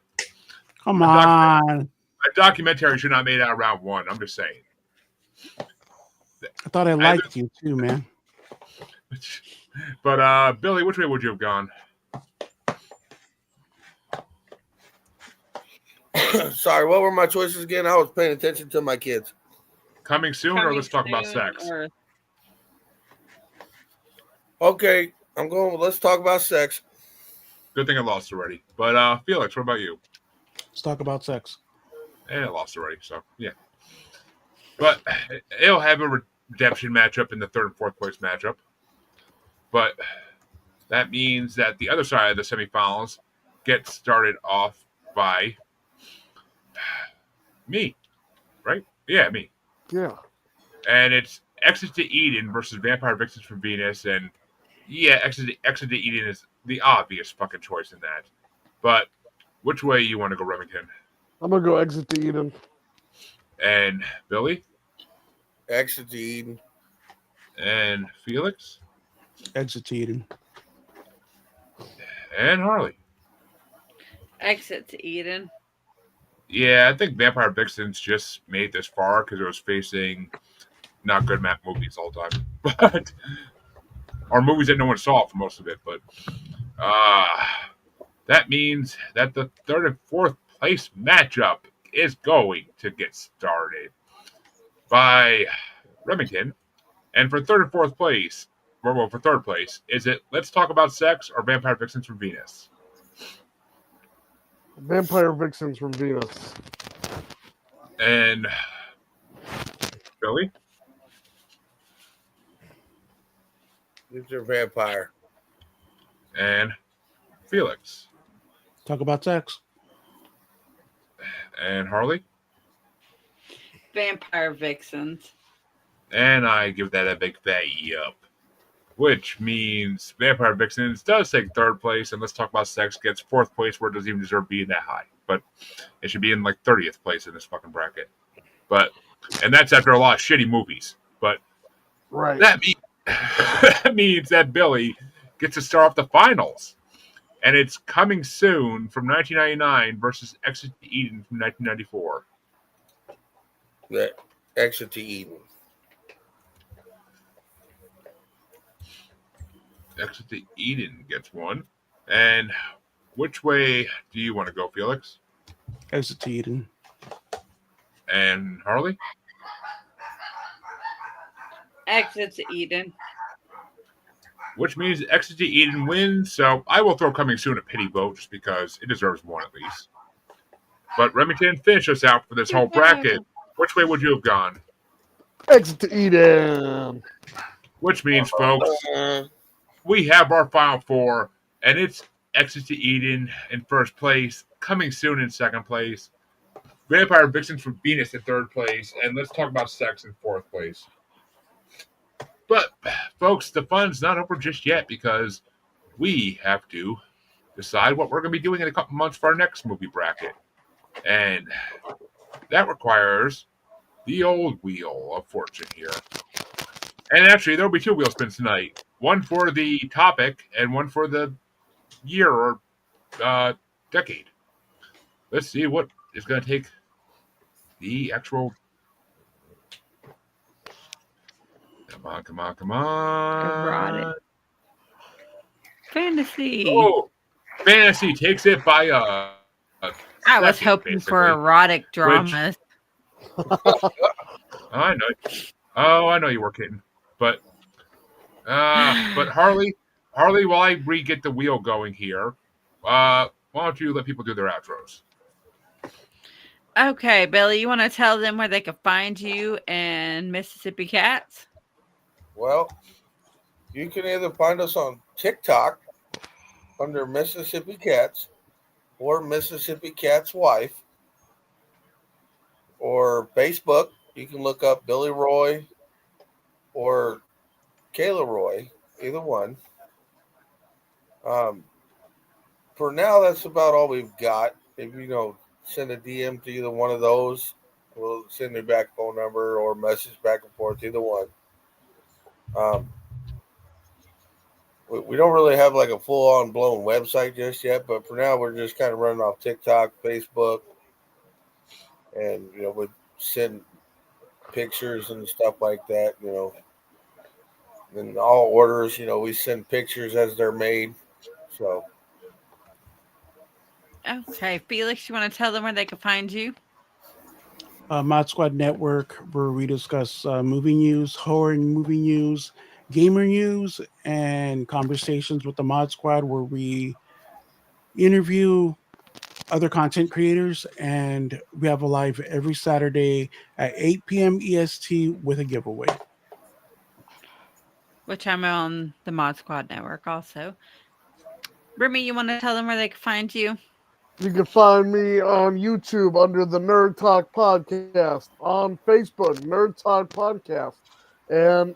Come on. A documentary should not have made out of round 1. I'm just saying. I thought I liked you too, man. But Billy, which way would you have gone? Sorry, what were my choices again? I was paying attention to my kids. Coming Soon or Coming Let's Talk About Soon Sex? or- Okay, I'm going with Let's Talk About Sex. Good thing I lost already. But Felix, what about you? Let's talk about sex. And it lost already, so yeah. But it'll have a redemption matchup in the third and fourth place matchup. But that means that the other side of the semifinals gets started off by me, right? Yeah, me. Yeah. And it's Exit to Eden versus Vampire Vixens from Venus. And yeah, Exit to Eden is the obvious fucking choice in that. But which way you want to go, Remington? I'm gonna go Exit to Eden. And Billy? Exit to Eden. And Felix? Exit to Eden. And Harley? Exit to Eden. Yeah, I think Vampire Vixens just made this far because it was facing not good map movies all the time. But or movies that no one saw for most of it. But that means that the third and fourth place matchup is going to get started by Remington. And for third and fourth place, well, for third place, is it Let's Talk About Sex or Vampire Vixens from Venus? Vampire Vixens from Venus. And Billy? It's your vampire. And Felix? Talk about sex. And Harley? Vampire Vixens. And I give that a big fat yup. Which means Vampire Vixens does take third place, and Let's Talk About Sex gets fourth place where it doesn't even deserve being that high. But it should be in like 30th place in this fucking bracket. And that's after a lot of shitty movies. But Right. that means that Billy gets to start off the finals. And it's Coming Soon from 1999 versus Exit to Eden from 1994. That Exit to Eden. Exit to Eden gets one. And which way do you want to go, Felix? Exit to Eden. And Harley? Exit to Eden. Which means Exit to Eden wins, so I will throw Coming Soon a pity vote just because it deserves one at least. But Remington, finish us out for this whole bracket. Which way would you have gone? Exit to Eden. Which means, folks, we have our final four, and it's Exit to Eden in first place, Coming Soon in second place, Vampire Vixens from Venus in third place, and Let's Talk About Sex in fourth place. But, folks, the fun's not over just yet because we have to decide what we're going to be doing in a couple months for our next movie bracket. And that requires the old Wheel of Fortune here. And actually, there will be two wheel spins tonight. One for the topic and one for the year or decade. Let's see what is going to take the actual... Come on. Erotic. Fantasy. Oh, fantasy takes it by I was second, hoping for basically. erotic dramas. I know. Oh, I know you were kidding. But Harley, while I get the wheel going here, why don't you let people do their outros? Okay, Billy, you want to tell them where they can find you and Mississippi Cats? Well, you can either find us on TikTok under Mississippi Cats or Mississippi Cat's Wife, or Facebook. You can look up Billy Roy or Kayla Roy, either one. For now, that's about all we've got. If send a DM to either one of those, we'll send me back phone number or message back and forth, either one. We don't really have like a full-on blown website just yet, but for now we're just kind of running off TikTok, Facebook, and we send pictures and stuff like that. And all orders, we send pictures as they're made. So. Okay, Felix, you want to tell them where they can find you? Mod Squad Network, where we discuss movie news, horror movie news, gamer news, and conversations with the Mod Squad, where we interview other content creators, and we have a live every Saturday at 8 p.m. EST with a giveaway. Which I'm on the Mod Squad Network also. Remy, you want to tell them where they can find you? You can find me on YouTube under the Nerd Talk Podcast, on Facebook, Nerd Talk Podcast. And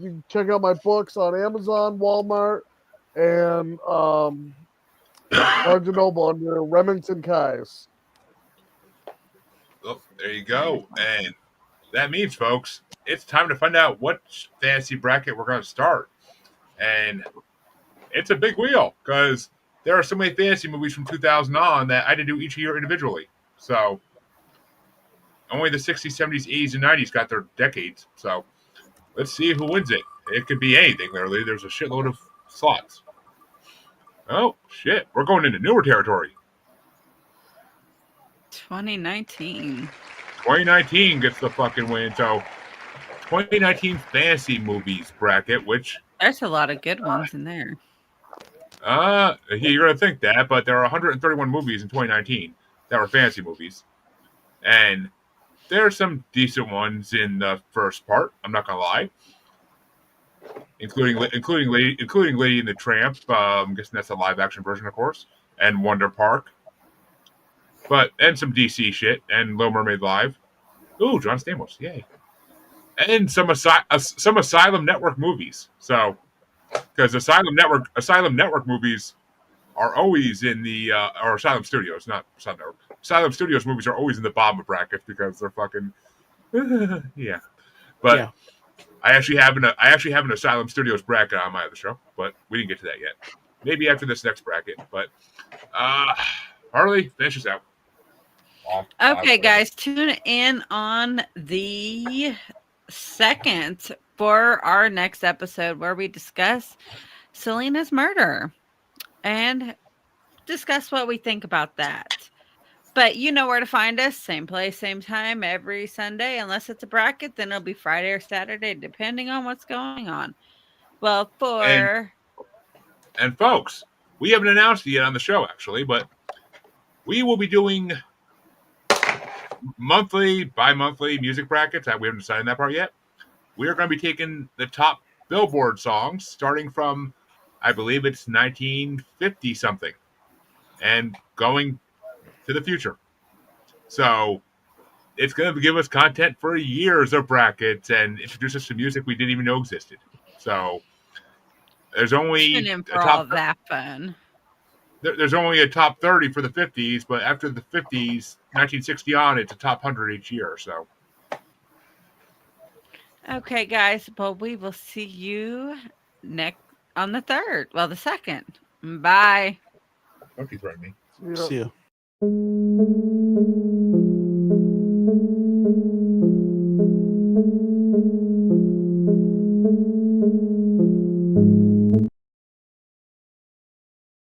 you can check out my books on Amazon, Walmart, and Barnes & Noble under Remington Kais. Oh, there you go. And that means, folks, it's time to find out what fantasy bracket we're going to start. And it's a big wheel because there are so many fantasy movies from 2000 on that I had to do each year individually. So only the 60s, 70s, 80s, and 90s got their decades. So let's see who wins it. It could be anything, literally. There's a shitload of slots. Oh, shit. We're going into newer territory. 2019. 2019 gets the fucking win. So 2019 fantasy movies bracket, which There's a lot of good ones in there. you're gonna think that, but there are 131 movies in 2019 that were fantasy movies, and there are some decent ones in the first part. I'm not gonna lie, including Lady and the Tramp. I'm guessing that's a live action version, of course, and Wonder Park. And some DC shit and Little Mermaid Live. Ooh, John Stamos, yay! And some Asylum Network movies. So, because Asylum Network movies are always in the or Asylum Studios, not Asylum Network. Asylum Studios movies are always in the bottom of brackets because they're fucking yeah. But Yeah. I actually have an Asylum Studios bracket on my other show, but we didn't get to that yet. Maybe after this next bracket. But Harley, finish us out. Okay, guys, tune in on the 2nd for our next episode where we discuss Selena's murder and discuss what we think about that. But you know where to find us. Same place, same time, every Sunday. Unless it's a bracket, then it'll be Friday or Saturday, depending on what's going on. Well, And folks, we haven't announced it yet on the show, actually, but we will be doing monthly, bi-monthly music brackets. We haven't decided that part yet. We are going to be taking the top Billboard songs starting from, I believe it's 1950 something, and going to the future. So it's going to give us content for years of brackets and introduce us to music we didn't even know existed. So there's only tune in for all that fun. There's only a top 30 for the 50s, but after the 50s, 1960 on, it's a top 100 each year. So, okay, guys. Well, we will see you next on the 3rd. Well, the 2nd. Bye. don't you threaten me. You know, See ya.